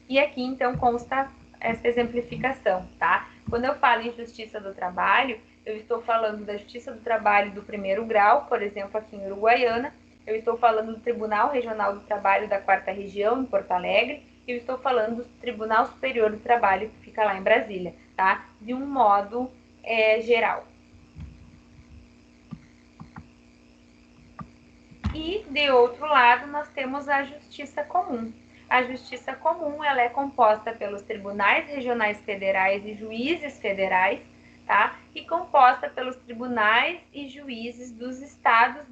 E aqui, então, consta essa exemplificação, tá? Quando eu falo em Justiça do Trabalho, eu estou falando da Justiça do Trabalho do primeiro grau, por exemplo, aqui em Uruguaiana, eu estou falando do Tribunal Regional do Trabalho da 4ª Região, em Porto Alegre, e eu estou falando do Tribunal Superior do Trabalho, que fica lá em Brasília, tá? De um modo geral. E, de outro lado, nós temos a Justiça Comum. A Justiça Comum, ela é composta pelos Tribunais Regionais Federais e Juízes Federais, tá? E composta pelos tribunais e juízes dos estados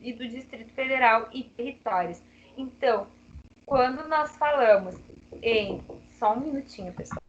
e do Distrito Federal e territórios. Então, quando nós falamos em... Só um minutinho, pessoal.